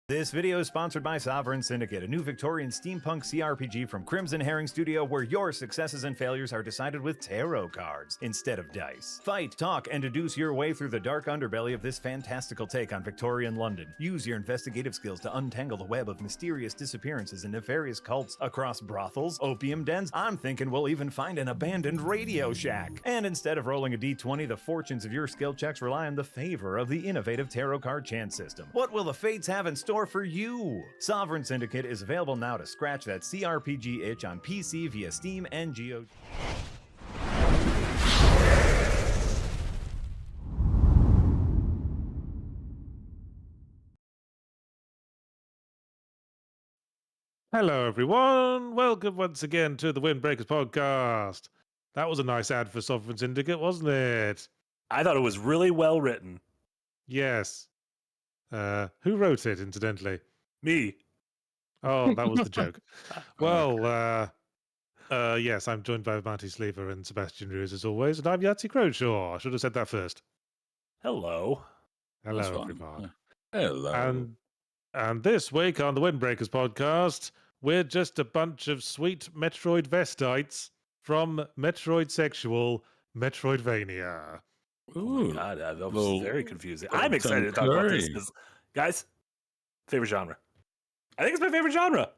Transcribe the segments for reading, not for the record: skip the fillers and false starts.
This video is sponsored by Sovereign Syndicate, a new Victorian steampunk CRPG from Crimson Herring Studio where your successes and failures are decided with tarot cards instead of dice. Fight, talk, and deduce your way through the dark underbelly of this fantastical take on Victorian London. Use your investigative skills to untangle the web of mysterious disappearances and nefarious cults across brothels, opium dens. I'm thinking we'll even find an abandoned Radio Shack. And instead of rolling a d20, the fortunes of your skill checks rely on the favor of the innovative tarot card chance system. What will the fates have in store for you? Sovereign Syndicate is available now to scratch that CRPG itch on PC via Steam and GOG. Hello, everyone. Welcome once again to the Windbreakers podcast. That was a nice ad for Sovereign Syndicate, wasn't it? I thought it was really well written. Yes. Who wrote it, incidentally? Me. Oh, that was the joke. Well, yes, I'm joined by Marty Sleever and Sebastian Ruiz as always, and I'm Yahtzee Crowshaw. I should have said that first. Hello. Hello, everyone. Hello. And this week on the Windbreakers podcast, we're just a bunch of sweet Metroid Vestites from Metroid Sexual Metroidvania. Oh my God, that was very confusing. I'm excited to talk about this because, guys, favorite genre. I think it's my favorite genre.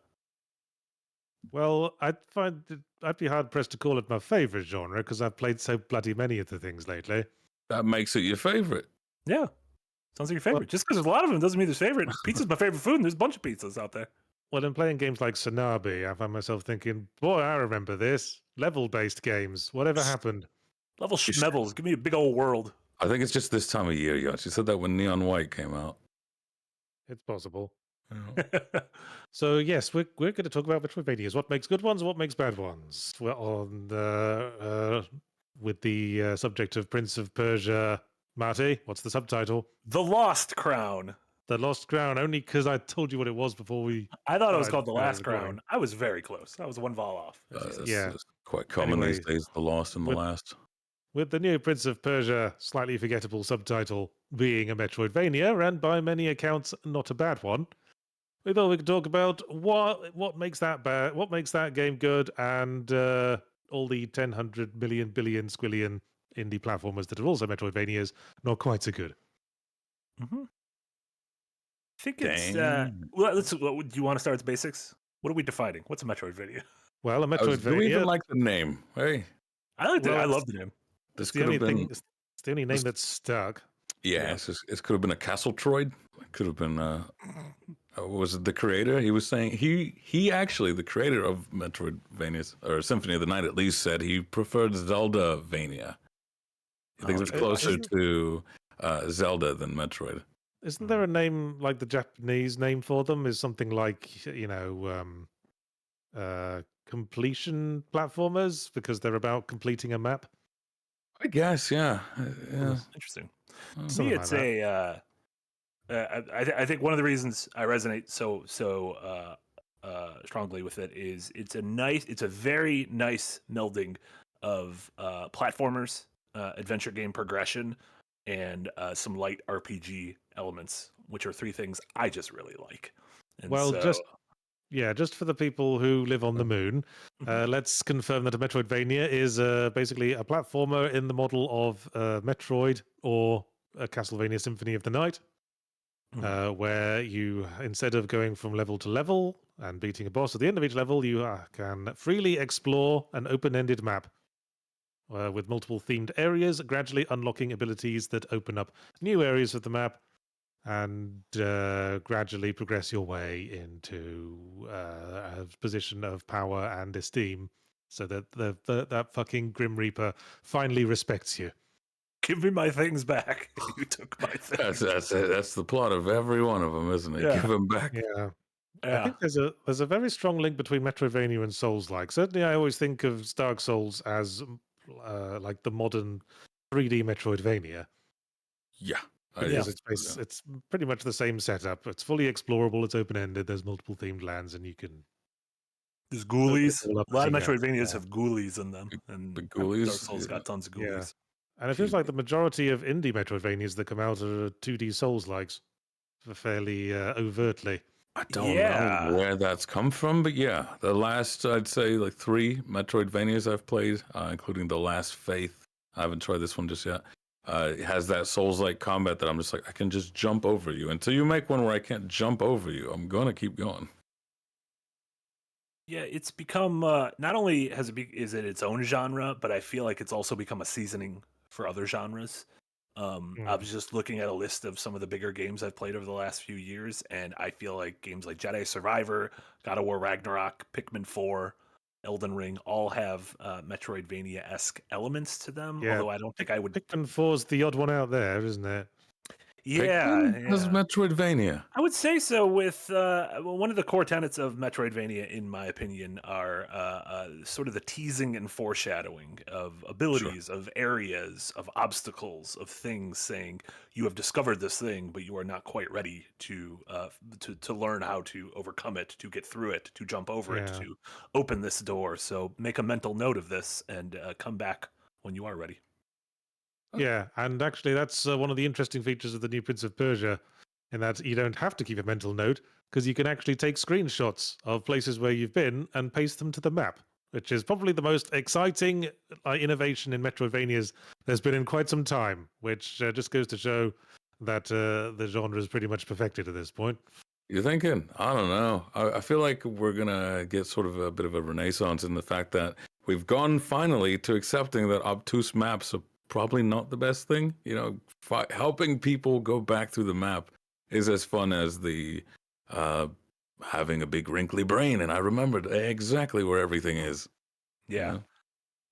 Well, I'd be hard pressed to call it my favorite genre because I've played so bloody many of the things lately. That makes it your favorite. Yeah. Sounds like your favorite. Just because there's a lot of them doesn't mean there's favorite. Pizza's my favorite food, and there's a bunch of pizzas out there. Well, in playing games like Sonabi, I find myself thinking, boy, I remember this. Level-based games. Whatever happened? Level schmevels. Give me a big old world. I think it's just this time of year, Yacht. You said that when Neon White came out. It's possible. So, yes, we're going to talk about Metroidvanias. What makes good ones and what makes bad ones? We're on with the subject of Prince of Persia. Marty, what's the subtitle? The Lost Crown. The Lost Crown, only because I told you what it was before we... I thought it was called The Last Crown. I was very close. I was one vowel off. It's quite common these days, The Lost and The Last. With the new Prince of Persia slightly forgettable subtitle being a Metroidvania, and by many accounts not a bad one, we thought we could talk about what makes that bad, what makes that game good, and all the 10, 100 million, billion, squillion indie platformers that are also Metroidvanias not quite so good. Mm-hmm. I think it's... do you want to start with the basics? What are we defining? What's a Metroidvania? Well, a Metroidvania... Do we even like the name? Hey, I liked it. I love the name. It's the only name that's stuck. Yeah, it could have been a Castletroid. It could have been... was it the creator? He was saying... He actually, the creator of Metroidvanias, or Symphony of the Night at least, said he preferred Zelda-vania. He thinks it's closer to Zelda than Metroid. Isn't there a name, like the Japanese name for them is something like, completion platformers, because they're about completing a map? I guess, yeah. Interesting. To me, it's I think one of the reasons I resonate so strongly with it is it's a very nice melding of platformers, adventure game progression, and some light RPG elements, which are three things I just really like. And just for the people who live on the moon, let's confirm that a Metroidvania is basically a platformer in the model of Metroid or a Castlevania Symphony of the Night, where you, instead of going from level to level and beating a boss at the end of each level, you can freely explore an open-ended map with multiple themed areas, gradually unlocking abilities that open up new areas of the map and gradually progress your way into a position of power and esteem so that that fucking Grim Reaper finally respects you. Give me my things back. You took my things. That's the plot of every one of them, isn't it? Yeah. Give them back. Yeah. I think there's a very strong link between Metroidvania and Souls-like. Certainly, I always think of Dark Souls as like the modern 3D Metroidvania. Yeah. It's pretty much the same setup. It's fully explorable. It's open-ended. There's multiple themed lands, and you can... There's ghoulies. A lot of Metroidvanias have ghoulies in them. And the ghoulies, Dark Souls got tons of ghoulies. Yeah. And it feels like the majority of indie Metroidvanias that come out are 2D Souls-likes. fairly overtly. I don't Yeah. know where that's come from, but yeah, the last, I'd say, like 3 Metroidvanias I've played, including The Last Faith. I haven't tried this one just yet. It has that Souls-like combat that I'm just like, I can just jump over you. Until you make one where I can't jump over you, I'm going to keep going. Yeah, it's become not only is it its own genre, but I feel like it's also become a seasoning for other genres. I was just looking at a list of some of the bigger games I've played over the last few years, and I feel like games like Jedi Survivor, God of War Ragnarok, Pikmin 4, Elden Ring all have Metroidvania-esque elements to them. Yeah. Although I don't think I would. Pikmin 4's the odd one out there, isn't it? Pikmin has Metroidvania. I would say so. With one of the core tenets of Metroidvania, in my opinion, are sort of the teasing and foreshadowing of abilities, of areas, of obstacles, of things. Saying you have discovered this thing, but you are not quite ready to learn how to overcome it, to get through it, to jump over it, to open this door. So make a mental note of this and come back when you are ready. Yeah, and actually that's one of the interesting features of the new Prince of Persia, in that you don't have to keep a mental note, because you can actually take screenshots of places where you've been and paste them to the map, which is probably the most exciting innovation in Metroidvanias there's been in quite some time, which just goes to show that the genre is pretty much perfected at this point. You're thinking? I don't know. I feel like we're going to get sort of a bit of a renaissance in the fact that we've gone finally to accepting that obtuse maps are probably not the best thing. You know, helping people go back through the map is as fun as the having a big wrinkly brain and I remembered exactly where everything is. Yeah. You know?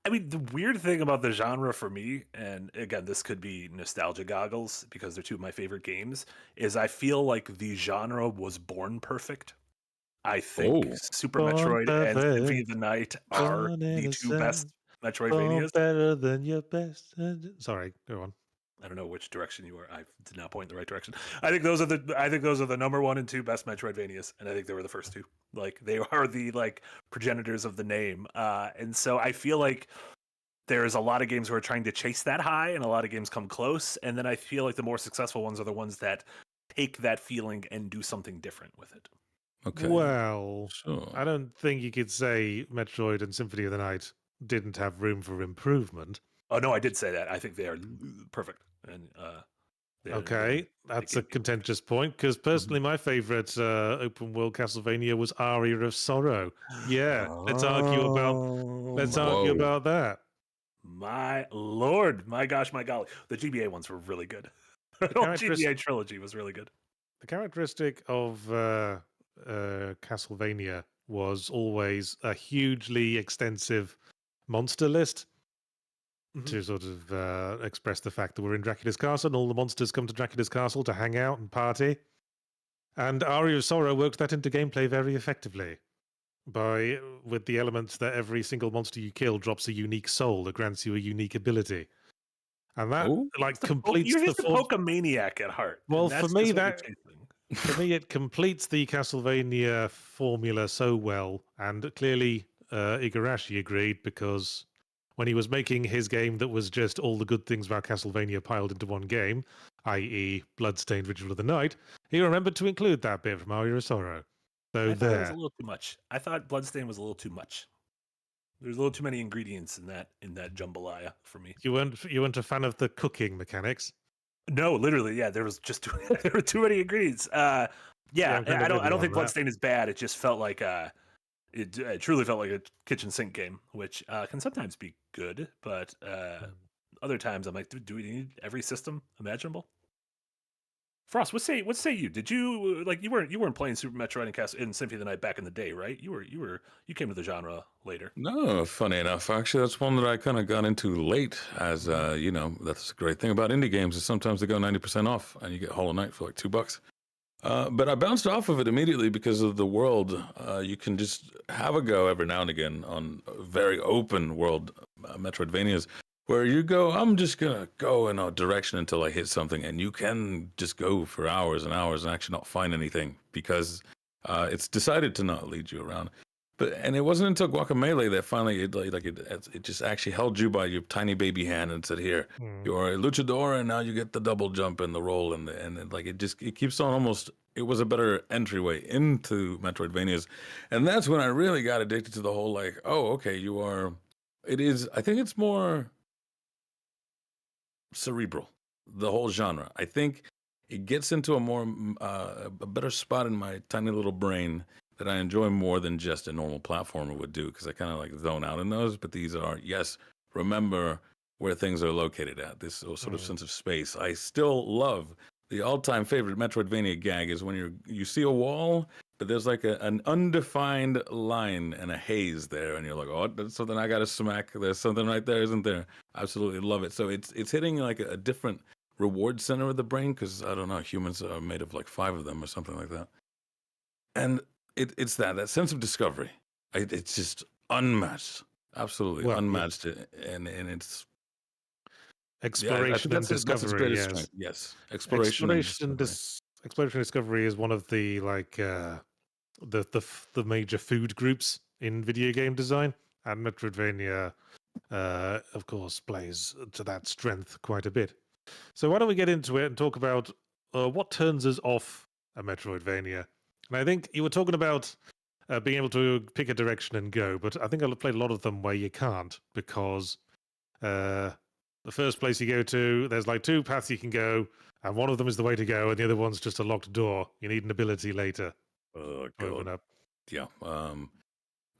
I mean, the weird thing about the genre for me, and again, this could be nostalgia goggles because they're two of my favorite games, is I feel like the genre was born perfect. I think Super Born Metroid and perfect. Symphony of the Night are Born the two innocent. best Born Metroidvanias. better than your best. Sorry, go on. I don't know which direction you were. I did not point in the right direction. I think those are the number 1 and 2 best Metroidvanias, and I think they were the first 2. Like they are the progenitors of the name, and so I feel like there's a lot of games who are trying to chase that high, and a lot of games come close. And then I feel like the more successful ones are the ones that take that feeling and do something different with it. Okay. Well, Sure. I don't think you could say Metroid and Symphony of the Night didn't have room for improvement. Oh no, I did say that. I think they are perfect. And okay, that's a contentious point, because personally my favorite open world Castlevania was Aria of Sorrow. Yeah, let's argue about that. My lord, my gosh, my golly. The GBA ones were really good. The GBA trilogy was really good. The characteristic of Castlevania was always a hugely extensive monster list to sort of express the fact that we're in Dracula's castle and all the monsters come to Dracula's castle to hang out and party. And Aria of Sorrow works that into gameplay very effectively with the elements that every single monster you kill drops a unique soul that grants you a unique ability. And that completes you're just a Pokemaniac at heart. Well, for me it completes the Castlevania formula so well, and clearly Igarashi agreed, because when he was making his game that was just all the good things about Castlevania piled into one game, i.e. Bloodstained Ritual of the Night, he remembered to include that bit from Aria of Sorrow. So I thought it was a little too much. I thought Bloodstained was a little too much. There's a little too many ingredients in that jambalaya for me. You weren't a fan of the cooking mechanics? No, literally, yeah. There was just there were too many ingredients. I don't think Bloodstained is bad. It just felt like it truly felt like a kitchen sink game, which can sometimes be good, but other times I'm like, do we need every system imaginable? Frost, what say you? Did you you weren't playing Super Metroid and Symphony of the Night back in the day, right? You came to the genre later. No, funny enough, actually, that's one that I kind of got into late. As you know, that's a great thing about indie games is sometimes they go 90% off, and you get Hollow Knight for like $2. But I bounced off of it immediately because of the world. You can just have a go every now and again on very open world Metroidvanias, where you go, I'm just going to go in a direction until I hit something. And you can just go for hours and hours and actually not find anything because it's decided to not lead you around. And it wasn't until Guacamelee that finally it just actually held you by your tiny baby hand and said, "Here, you're a luchador, and now you get the double jump and the roll and it keeps on almost." It was a better entryway into Metroidvanias, and that's when I really got addicted to the whole like, oh, okay, you are. It is. I think it's more cerebral, the whole genre. I think it gets into a better spot in my tiny little brain that I enjoy more than just a normal platformer would do, because I kind of like zone out in those. But these are, yes, remember where things are located at, this sort of sense of space. I still love the all-time favorite Metroidvania gag is when you see a wall, but there's like an undefined line and a haze there, and you're like, oh, that's something I got to smack. There's something right there, isn't there? Absolutely love it. So it's hitting like a different reward center of the brain, because I don't know, humans are made of like 5 of them or something like that. And it's that sense of discovery. It's just unmatched, absolutely unmatched, and it's exploration and discovery. Yes, yes, exploration and discovery is one of the like the major food groups in video game design, and Metroidvania, of course, plays to that strength quite a bit. So why don't we get into it and talk about what turns us off a Metroidvania? And I think you were talking about being able to pick a direction and go, but I think I've played a lot of them where you can't, because the first place you go to, there's like 2 paths you can go, and one of them is the way to go, and the other one's just a locked door. You need an ability later. Open up. Yeah.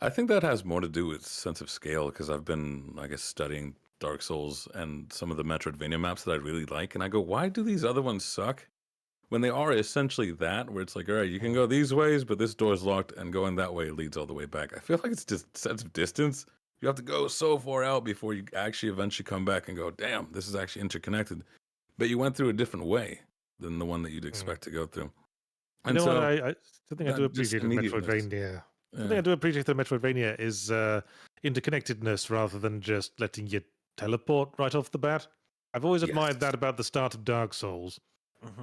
I think that has more to do with sense of scale, because I've been, I guess, studying Dark Souls and some of the Metroidvania maps that I really like, and I go, why do these other ones suck? When they are essentially that, where it's like, all right, you can go these ways, but this door's locked, and going that way leads all the way back. I feel like it's just sense of distance. You have to go so far out before you actually eventually come back and go, damn, this is actually interconnected. But you went through a different way than the one that you'd expect to go through. And you know what? Something I do appreciate in Metroidvania. Something I do appreciate in Metroidvania is interconnectedness rather than just letting you teleport right off the bat. I've always admired that about the start of Dark Souls.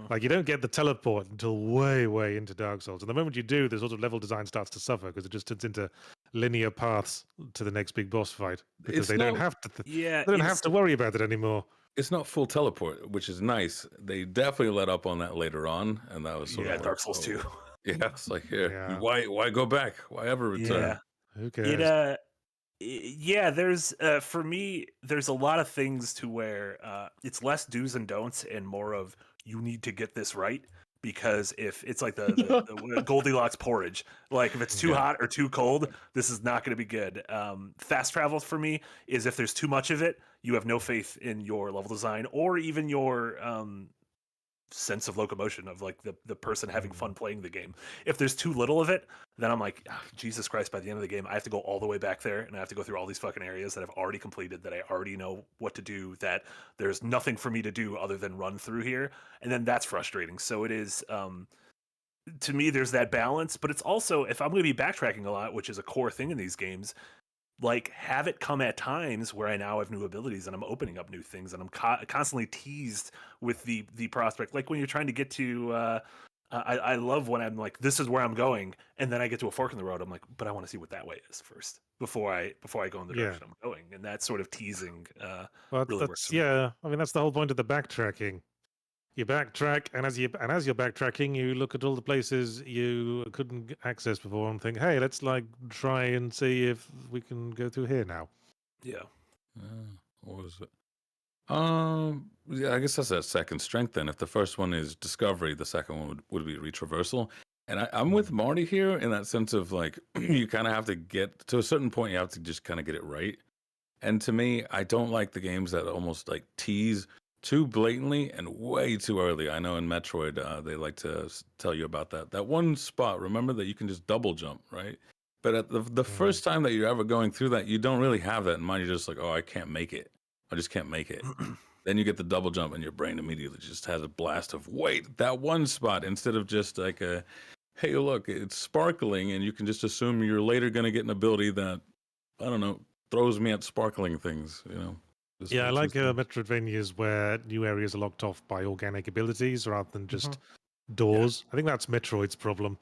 Like, you don't get the teleport until way, way into Dark Souls. And the moment you do, the sort of level design starts to suffer, because it just turns into linear paths to the next big boss fight, because they don't have to. They don't have to worry about it anymore. It's not full teleport, which is nice. They definitely let up on that later on, and that was sort of Dark Souls 2. Yeah, it's like, here, why go back? Why ever return? Yeah. Who cares? There's for me, there's a lot of things to where it's less do's and don'ts and more of, you need to get this right, because if it's like the Goldilocks porridge, like if it's too hot or too cold, this is not going to be good. Fast travel for me is if there's too much of it, you have no faith in your level design or even your sense of locomotion of like the person having fun playing the game. If there's too little of it, then I'm like, Jesus Christ, by the end of the game, I have to go all the way back there, and I have to go through all these fucking areas that I've already completed, that I already know what to do, that there's nothing for me to do other than run through here. And then that's frustrating. So it is, to me, there's that balance, but it's also, if I'm going to be backtracking a lot, which is a core thing in these games, like, have it come at times where I now have new abilities and I'm opening up new things, and I'm constantly teased with the prospect. Like when you're trying to get to, I love when I'm like, this is where I'm going, and then I get to a fork in the road. I'm like, but I want to see what that way is first before I go in the direction I'm going. And that sort of teasing really works. I mean, that's the whole point of the backtracking. You backtrack, and as you're backtracking, you look at all the places you couldn't access before and think, hey, let's like try and see if we can go through here now. Yeah. What was it? I guess that's that second strength then. If the first one is discovery, the second one would be retraversal. And I'm with Marty here in that sense of like, you kind of have to get to a certain point, you have to just kind of get it right. And to me, I don't like the games that almost like tease too blatantly and way too early. I know in Metroid, they like to tell you about that one spot. Remember that you can just double jump, right? But at the first time that you're ever going through that, you don't really have that in mind. You're just like, oh, I can't make it. I just can't make it. Then you get the double jump, and your brain immediately just has a blast of, wait, that one spot, instead of just like a, hey, look, it's sparkling, and you can just assume you're later going to get an ability that, I don't know, throws me at sparkling things, you know? I like Metroidvanias where new areas are locked off by organic abilities rather than just doors. I think that's Metroid's problem.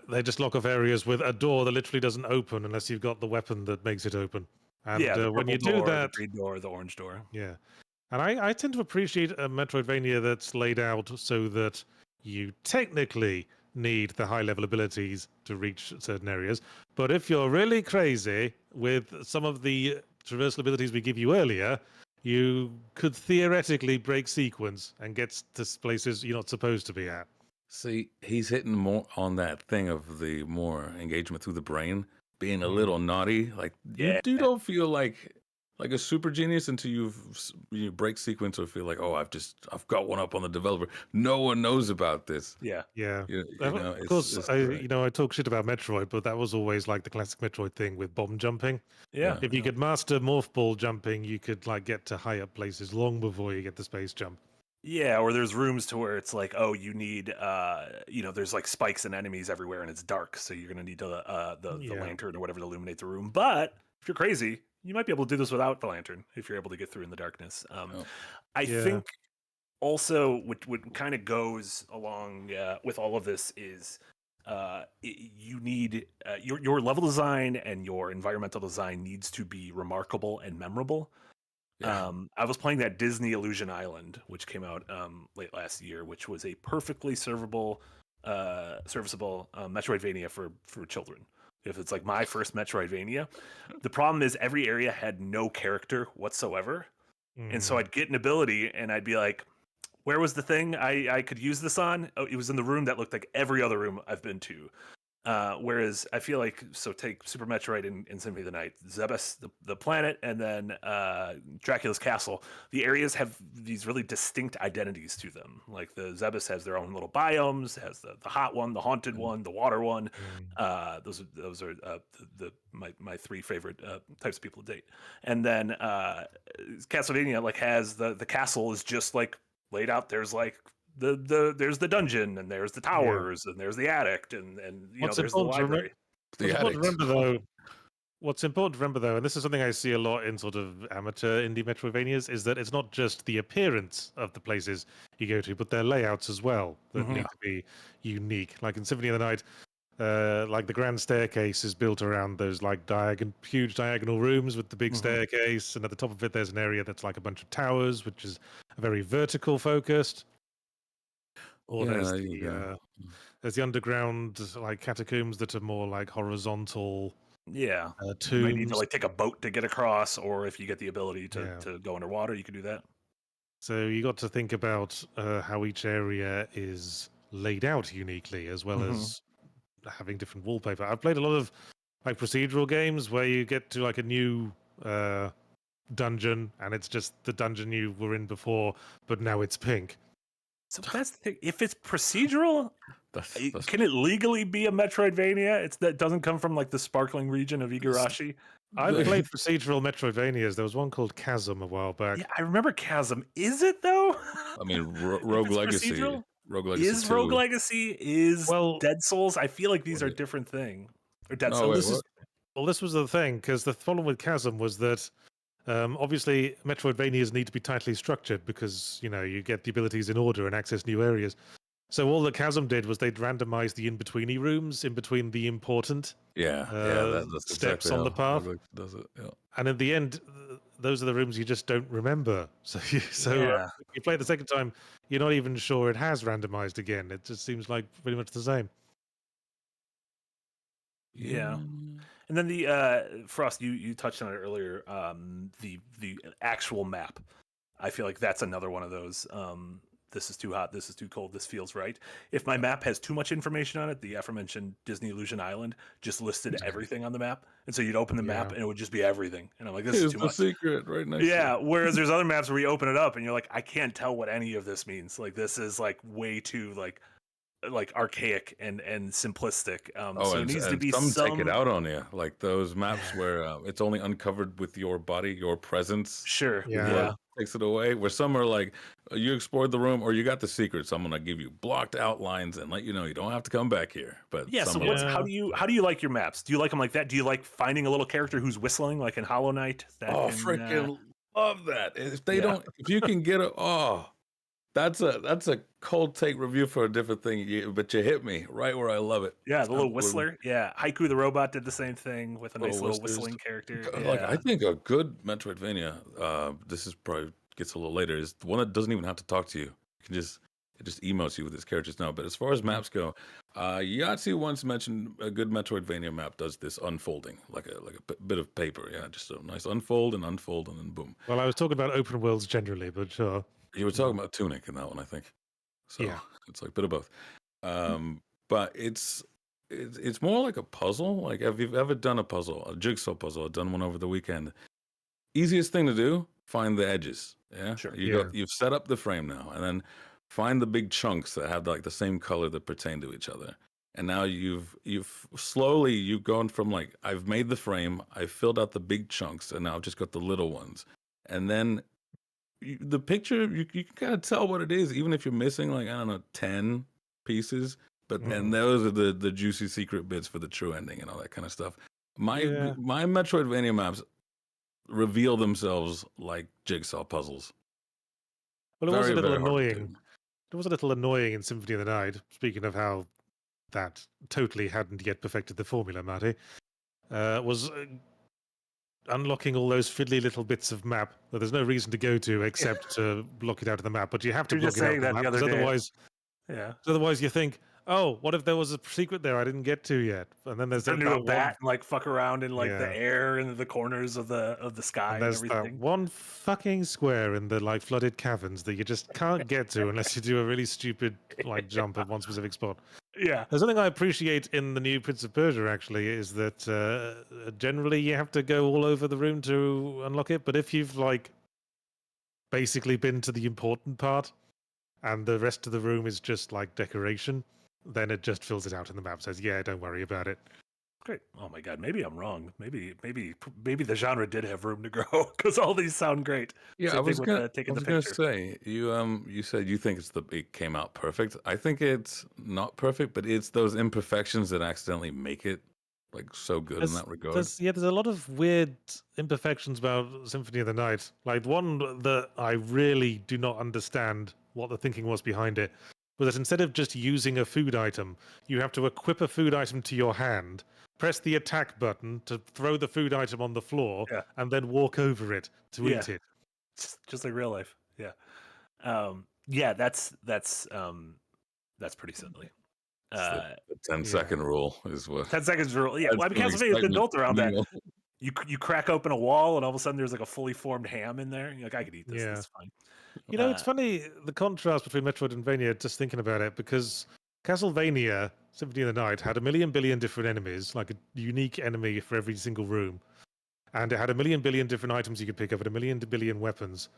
they just lock off areas with a door that literally doesn't open unless you've got the weapon that makes it open. And the when you purple do door, that, the green door, the orange door. yeah. And I tend to appreciate a Metroidvania that's laid out so that you technically need the high level abilities to reach certain areas. But if you're really crazy with some of the traversal abilities we give you earlier, you could theoretically break sequence and get to places you're not supposed to be at. See, he's hitting more on that thing of the more engagement through the brain, being a little naughty. Like you don't feel like a super genius until you break sequence or feel like, oh, I've got one up on the developer. No one knows about this. Yeah. Of course, I talk shit about Metroid, but that was always like the classic Metroid thing with bomb jumping. Yeah. If you could master morph ball jumping, you could like get to high up places long before you get the space jump. Yeah, or there's rooms to where it's like, oh, you need, there's like spikes and enemies everywhere, and it's dark, so you're gonna need the lantern or whatever to illuminate the room. But if you're crazy, you might be able to do this without the lantern if you're able to get through in the darkness. I think also what kind of goes along with all of this is you need your level design and your environmental design needs to be remarkable and memorable. Yeah. I was playing that Disney Illusion Island, which came out late last year, which was a perfectly serviceable Metroidvania for children. If it's like my first Metroidvania, the problem is every area had no character whatsoever, and so I'd get an ability and I'd be like, "Where was the thing I could use this on?" Oh, it was in the room that looked like every other room I've been to. Whereas I feel like, so take Super Metroid and Symphony of the Night, Zebes, the planet, and then Dracula's Castle. The areas have these really distinct identities to them. Like the Zebes has their own little biomes, has the hot one, the haunted one, the water one. Those are my three favorite types of people to date. And then Castlevania like has the castle is just like laid out. There's like there's the dungeon and there's the towers and there's the attic and there's the library. What's important to remember though, and this is something I see a lot in sort of amateur indie Metroidvanias, is that it's not just the appearance of the places you go to, but their layouts as well that need to be unique. Like in Symphony of the Night, like the grand staircase is built around those like huge diagonal rooms with the big staircase, and at the top of it there's an area that's like a bunch of towers, which is very vertical focused. Or there's the underground like catacombs that are more like horizontal. Yeah, tombs. You might need to like take a boat to get across, or if you get the ability to go underwater, you can do that. So you got to think about how each area is laid out uniquely, as well as having different wallpaper. I've played a lot of like procedural games where you get to like a new dungeon, and it's just the dungeon you were in before, but now it's pink. So that's the thing. If it's procedural, can it legally be a Metroidvania? That doesn't come from like the sparkling region of Igarashi. I've played procedural Metroidvanias. There was one called Chasm a while back. Yeah, I remember Chasm. Is it though? I mean, Rogue Legacy. Rogue Legacy is 2. Rogue Legacy is Dead Souls. I feel like these are different things. Or Dead Souls. This was the thing, because the problem with Chasm was that obviously Metroidvanias need to be tightly structured because you get the abilities in order and access new areas. So all that Chasm did was they'd randomize the in-betweeny rooms in between the important that's steps exactly on the path. Does it? Yeah. And in the end, those are the rooms you just don't remember. So if you play it the second time, you're not even sure it has randomized again. It just seems like pretty much the same. Yeah. And then the Frost, you touched on it earlier. The actual map, I feel like that's another one of those. This is too hot. This is too cold. This feels right. If my map has too much information on it, the aforementioned Disney Illusion Island just listed everything on the map, and so you'd open the map and it would just be everything. And I'm like, this is too much. Secret right next. Yeah. Whereas there's other maps where you open it up and you're like, I can't tell what any of this means. Like this is like way too like archaic and simplistic. So it needs to be some take it out on you, like those maps where it's only uncovered with your body, your presence. Sure. Yeah. Takes it away. Where some are like, you explored the room or you got the secret, so I'm gonna give you blocked outlines and let you know you don't have to come back here. But how do you like your maps? Do you like them like that? Do you like finding a little character who's whistling like in Hollow Knight? Freaking love that. If they don't, if you can get That's a cold take review for a different thing, but you hit me right where I love it. Yeah, the little Absolutely. whistler. Yeah, Haiku the robot did the same thing with a nice little Whistles. whistling character. Like Yeah, I think a good Metroidvania, this is probably gets a little later, is the one that doesn't even have to talk to you. You can just it just emotes you with its characters now. But as far as maps go, Yahtzee once mentioned a good Metroidvania map does this unfolding, like a bit of paper. Yeah, just a nice unfold and then boom. Well, I was talking about open worlds generally, but sure. You were talking about Tunic in that one, I think. So Yeah. it's like a bit of both. But it's more like a puzzle. Like, have you ever done a puzzle, a jigsaw puzzle? I've done one over the weekend. Easiest thing to do: find the edges. Yeah, Sure. You've set up the frame now, and then find the big chunks that have like the same color that pertain to each other. And now you've slowly you've gone from like I've made the frame, I've filled out the big chunks, and now I've just got the little ones. And then the picture you can kind of tell what it is, even if you're missing like I don't know 10 pieces. But and those are the juicy secret bits for the true ending and all that kind of stuff. My Metroidvania maps reveal themselves like jigsaw puzzles. Well, it was a Very, little very hard to annoying. do. It was a little annoying in Symphony of the Night. Speaking of how that totally hadn't yet perfected the formula, Marty, was unlocking all those fiddly little bits of map that there's no reason to go to except to block it out of the map. But you have to You're block just it out saying of the that map the other because day. otherwise, Yeah, otherwise you think, oh, what if there was a secret there I didn't get to yet? And then there's turn that into a one, bat and like fuck around in like Yeah. the air and the corners of the sky and and there's that everything. one fucking square in the like flooded caverns that you just can't get to unless you do a really stupid like jump at one specific spot. Yeah, There's something I appreciate in the new Prince of Persia, actually, is that generally you have to go all over the room to unlock it. But if you've like basically been to the important part and the rest of the room is just like decoration, then it just fills it out in the map. Says, yeah, don't worry about it. great. Oh my god, maybe I'm wrong. Maybe the genre did have room to grow because all these sound great. Yeah, Same I was thing with gonna, the taking I was the gonna picture. say you said you think it came out perfect. I think it's not perfect, but it's those imperfections that accidentally make it like so good in that regard. There's a lot of weird imperfections about Symphony of the Night. Like one that I really do not understand what the thinking was behind it was that instead of just using a food item, you have to equip a food item to your hand, press the attack button to throw the food item on the floor, Yeah. and then walk over it to Yeah. eat it. Just like real life. Yeah. Yeah, that's pretty silly. The 10-second rule is what. 10 seconds rule. Yeah, That's well, I mean, when Castlevania's been built around that. meal. You crack open a wall, and all of a sudden there's like a fully formed ham in there. You're like, I could eat this. Yeah. This is fine. You know, it's funny the contrast between Metroid and Vania, just thinking about it, because Castlevania Symphony of the Night had a million billion different enemies, like a unique enemy for every single room. And it had a million billion different items you could pick up and a million billion weapons.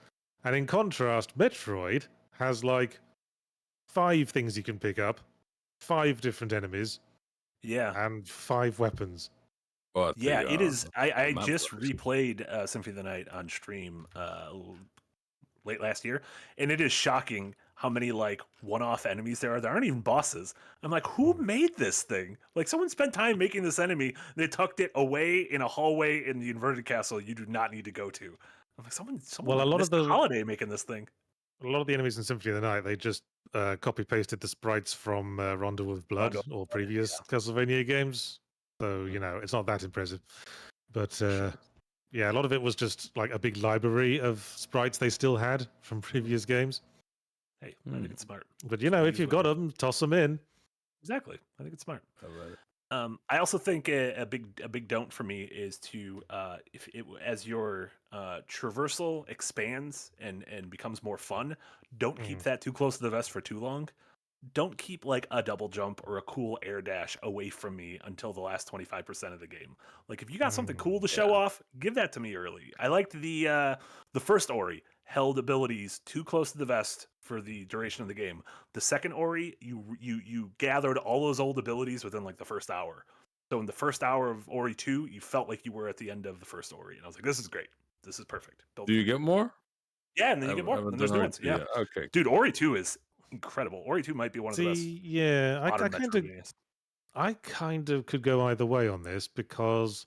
And in contrast, Metroid has like 5 things you can pick up, 5 different enemies, Yeah. and 5 weapons. But Yeah, it is. I map just selection. replayed Symphony of the Night on stream late last year, and it is shocking how many like one-off enemies there are. There aren't even bosses. I'm like, who made this thing? Like, someone spent time making this enemy. They tucked it away in a hallway in the inverted castle you do not need to go to. I'm like, someone Well, a lot missed of a the- holiday making this thing. A lot of the enemies in Symphony of the Night, they just copy pasted the sprites from Rondo with Blood Rondo or previous Castlevania games. So, you know, it's not that impressive. But yeah, a lot of it was just like a big library of sprites they still had from previous games. Hey, I think it's smart. But, you know, if Use you've what got them, toss them in. Exactly. I think it's smart. I also think a big don't for me is to as your traversal expands and becomes more fun, don't keep that too close to the vest for too long. Don't keep like a double jump or a cool air dash away from me until the last 25% of the game. Like if you got something cool to show off, give that to me early. I liked the first Ori held abilities too close to the vest for the duration of the game. The second Ori, you gathered all those old abilities within like the first hour. So in the first hour of Ori 2, you felt like you were at the end of the first Ori, and I was like, this is great. This is perfect. Do you get more? Yeah, and then you get more. I've And there's new done ones. Ori 2 Yeah. yet. Okay. Dude, Ori 2 is incredible. Ori 2 might be one of the best. Yeah, I modern kind of Metroidvanias. I kind of could go either way on this because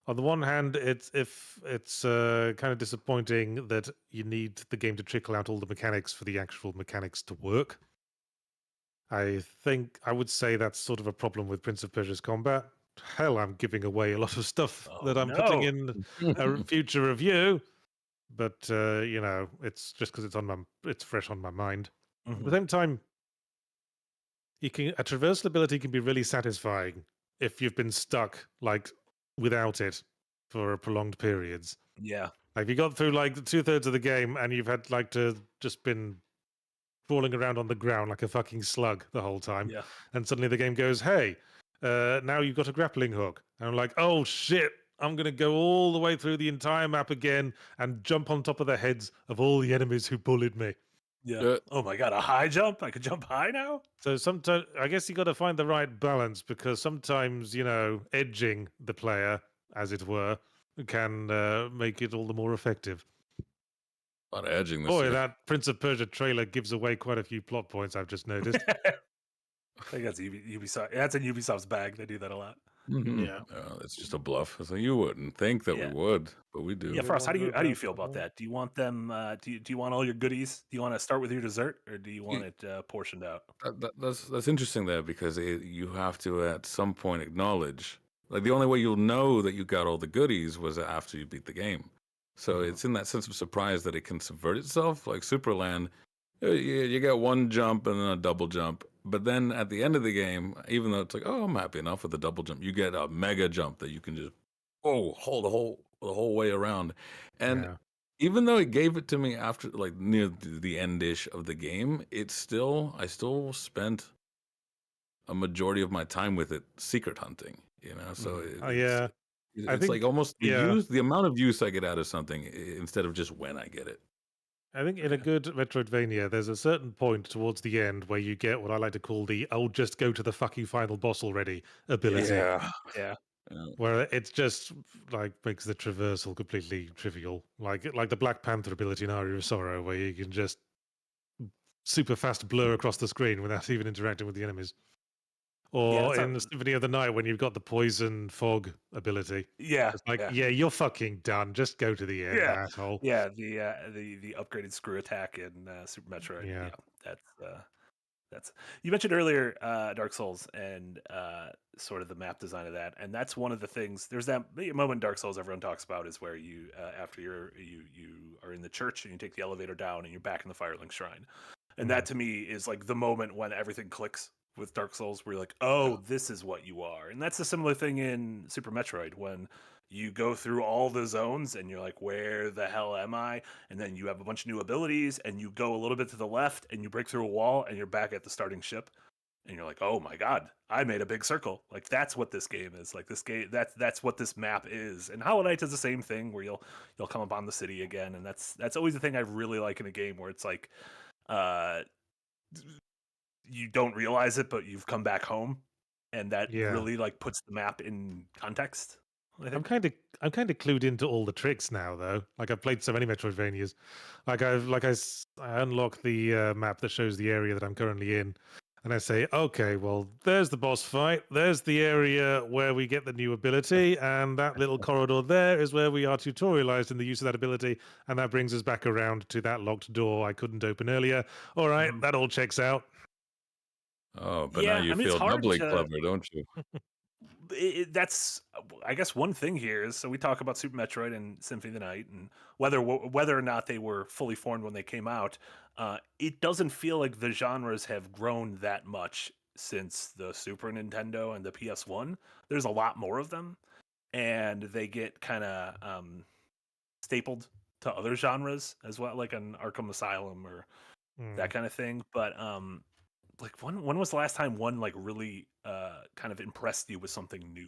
On the one hand, it's kind of disappointing that you need the game to trickle out all the mechanics for the actual mechanics to work. I think I would say that's sort of a problem with Prince of Persia's combat. Hell, I'm giving away a lot of stuff that I'm putting in a future review, but it's just because it's fresh on my mind. At the same time, a traversal ability can be really satisfying if you've been stuck without it for prolonged periods. Yeah. Like you got through like 2/3 of the game and you've had to just been crawling around on the ground like a fucking slug the whole time. Yeah. And suddenly the game goes, hey, now you've got a grappling hook. And I'm like, oh shit, I'm going to go all the way through the entire map again and jump on top of the heads of all the enemies who bullied me. Yeah. Oh my God, a high jump? I could jump high now? So sometimes, I guess you got to find the right balance because sometimes, edging the player, as it were, can make it all the more effective. A lot of edging this Boy, year. that Prince of Persia trailer gives away quite a few plot points, I've just noticed. I think that's Ubisoft. That's in Ubisoft's bag. They do that a lot. Yeah. It's just a bluff. So you wouldn't think that we would, but we do. Yeah, Frost, how do you feel about that? Do you want them? Do you want all your goodies? Do you want to start with your dessert, or do you want it portioned out? That's interesting there because you have to at some point acknowledge, like the only way you'll know that you got all the goodies was after you beat the game. So it's in that sense of surprise that it can subvert itself. Like Superland, you get one jump and then a double jump. But then at the end of the game, even though it's like, oh, I'm happy enough with the double jump, you get a mega jump that you can just hold the whole way around. And even though it gave it to me after like near the end-ish of the game, I still spent a majority of my time with it secret hunting. So I think like almost the amount of use I get out of something instead of just when I get it. I think in a good Metroidvania, there's a certain point towards the end where you get what I like to call the "oh, just go to the fucking final boss already" ability. Yeah. Where it's just like makes the traversal completely trivial, like the Black Panther ability in Aria of Sorrow, where you can just super fast blur across the screen without even interacting with the enemies. Or in the Symphony of the Night when you've got the poison fog ability. Yeah. It's like, you're fucking done. Just go to the end, asshole. Yeah, the upgraded screw attack in Super Metroid. Yeah. That's you mentioned earlier Dark Souls and sort of the map design of that, and that's one of the things. There's that moment in Dark Souls everyone talks about is where you after you are in the church and you take the elevator down and you're back in the Firelink Shrine, and that to me is like the moment when everything clicks with Dark Souls, where you're like, oh, this is what you are. And that's a similar thing in Super Metroid when you go through all the zones and you're like, where the hell am I? And then you have a bunch of new abilities and you go a little bit to the left and you break through a wall and you're back at the starting ship. And you're like, oh my God, I made a big circle. Like that's what this game is. Like this game, that's what this map is. And Hollow Knight is the same thing where you'll come upon the city again. And that's always the thing I really like in a game where it's like, you don't realize it, but you've come back home, and that really like puts the map in context. I'm kind of clued into all the tricks now, though. Like I've played so many Metroidvanias. I unlock the map that shows the area that I'm currently in, and I say, okay, well, there's the boss fight. There's the area where we get the new ability, and that little corridor there is where we are tutorialized in the use of that ability, and that brings us back around to that locked door I couldn't open earlier. All right, that all checks out. Oh, but now you feel doubly clever, don't you? That's, I guess, one thing here is, so we talk about Super Metroid and Symphony of the Night, and whether or not they were fully formed when they came out, it doesn't feel like the genres have grown that much since the Super Nintendo and the PS1. There's a lot more of them, and they get kind of stapled to other genres as well, like an Arkham Asylum or that kind of thing. But like when was the last time one like really kind of impressed you with something new?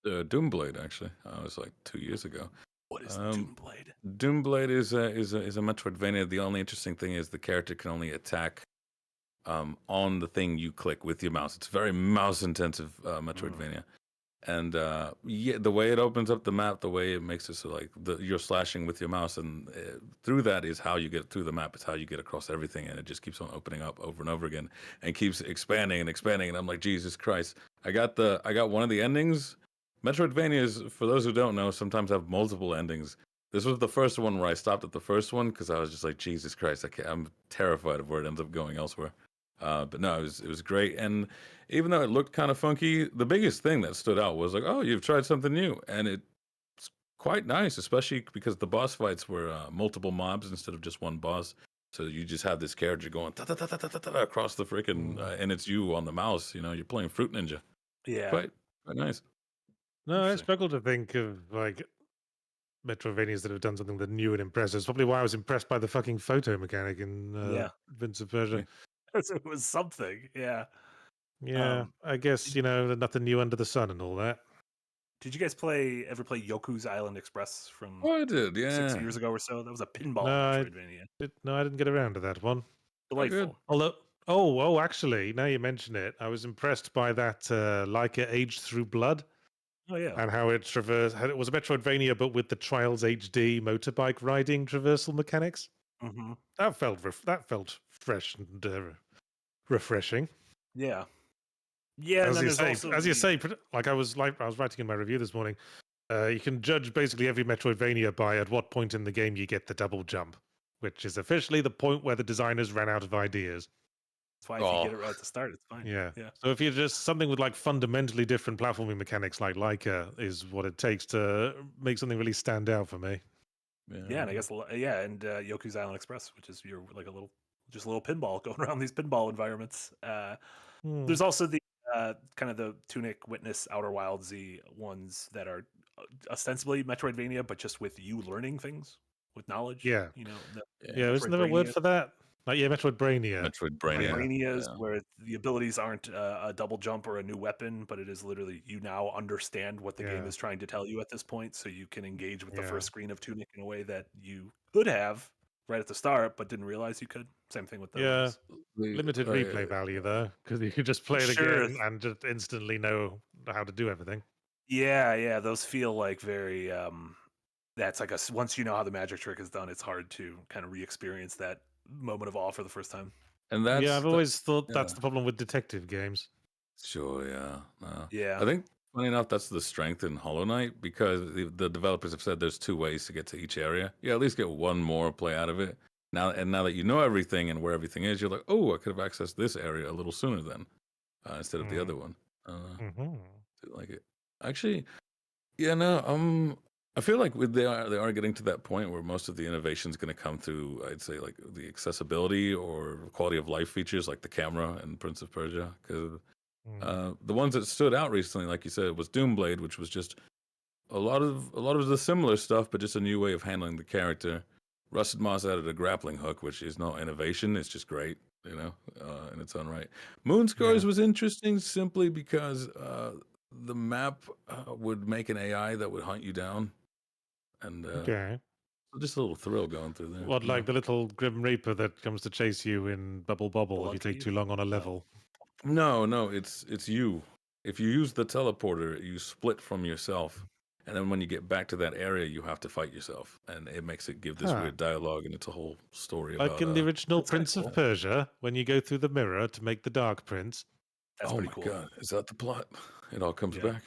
Doomblade, actually. It was like 2 years ago. What is Doomblade? Doomblade is a Metroidvania. The only interesting thing is the character can only attack on the thing you click with your mouse. It's very mouse intensive Metroidvania. And the way it opens up the map, the way it makes it so like you're slashing with your mouse, and through that is how you get through the map. It's how you get across everything, and it just keeps on opening up over and over again, and keeps expanding and expanding. And I'm like, Jesus Christ! I got one of the endings Metroidvanias, for those who don't know, sometimes have multiple endings. This was the first one where I stopped at the first one because I was just like, Jesus Christ, I'm terrified of where it ends up going elsewhere. But no, it was great. And even though it looked kind of funky, the biggest thing that stood out was like, oh, you've tried something new. And it's quite nice, especially because the boss fights were multiple mobs instead of just one boss. So you just have this character going across the freaking, and it's you on the mouse. You're playing Fruit Ninja. Yeah. Quite nice. No, I struggle to think of like Metroidvanias that have done something that new and impressive. It's probably why I was impressed by the fucking photo mechanic in Prince of Persia. It was something. Yeah. Yeah, I guess nothing new under the sun and all that. Did you guys ever play Yoku's Island Express from Oh, I did, 6 years ago or so? That was a pinball No, Metroidvania. I didn't get around to that one. Delightful. Although, actually, now you mention it, I was impressed by that Leica Age Through Blood. Oh yeah. And how it traversed. It was a Metroidvania, but with the Trials HD motorbike riding traversal mechanics. Mm-hmm. That felt fresh and refreshing. Yeah. Yeah. As you say, like I was writing in my review this morning. You can judge basically every Metroidvania by at what point in the game you get the double jump, which is officially the point where the designers ran out of ideas. That's why if you get it right at the start, it's fine. Yeah. So if you're just something with like fundamentally different platforming mechanics like Leica is what it takes to make something really stand out for me. Yeah, and I guess and Yoku's Island Express, which is your like a little pinball going around these pinball environments. There's also the kind of the Tunic, Witness, Outer Wildsy ones that are ostensibly Metroidvania, but just with you learning things with knowledge. Yeah. Isn't there a word for that? Like, Metroidvania. Metroidvanias, where the abilities aren't a double jump or a new weapon, but it is literally you now understand what the game is trying to tell you at this point, so you can engage with the first screen of Tunic in a way that you could have right at the start, but didn't realize you could. Same thing with those. Yeah, limited replay value though, because you could just play it again and just instantly know how to do everything. Yeah, those feel like very. That's like once you know how the magic trick is done, it's hard to kind of re-experience that moment of awe for the first time. And I've always thought that's the problem with detective games. Sure, yeah. Yeah. I think, funny enough, that's the strength in Hollow Knight, because the developers have said there's 2 ways to get to each area. You at least get one more play out of it. Now that you know everything and where everything is, you're like, oh, I could have accessed this area a little sooner then, instead of the other one. Like it. Actually, I feel like they are getting to that point where most of the innovation is going to come through, I'd say, like the accessibility or quality of life features, like the camera in Prince of Persia. Because the ones that stood out recently, like you said, was Doomblade, which was just a lot of the similar stuff, but just a new way of handling the character. Rusted Moss added a grappling hook, which is no innovation; it's just great, in its own right. Moonscars was interesting simply because the map would make an AI that would hunt you down. And just a little thrill going through there. What, like the little Grim Reaper that comes to chase you in Bubble Bobble if you take too long on a level? No, it's you. If you use the teleporter, you split from yourself, and then when you get back to that area, you have to fight yourself, and it makes it give this weird dialogue, and it's a whole story. Like in the original Prince of Persia, when you go through the mirror to make the Dark Prince. That's pretty cool. God, is that the plot? It all comes back.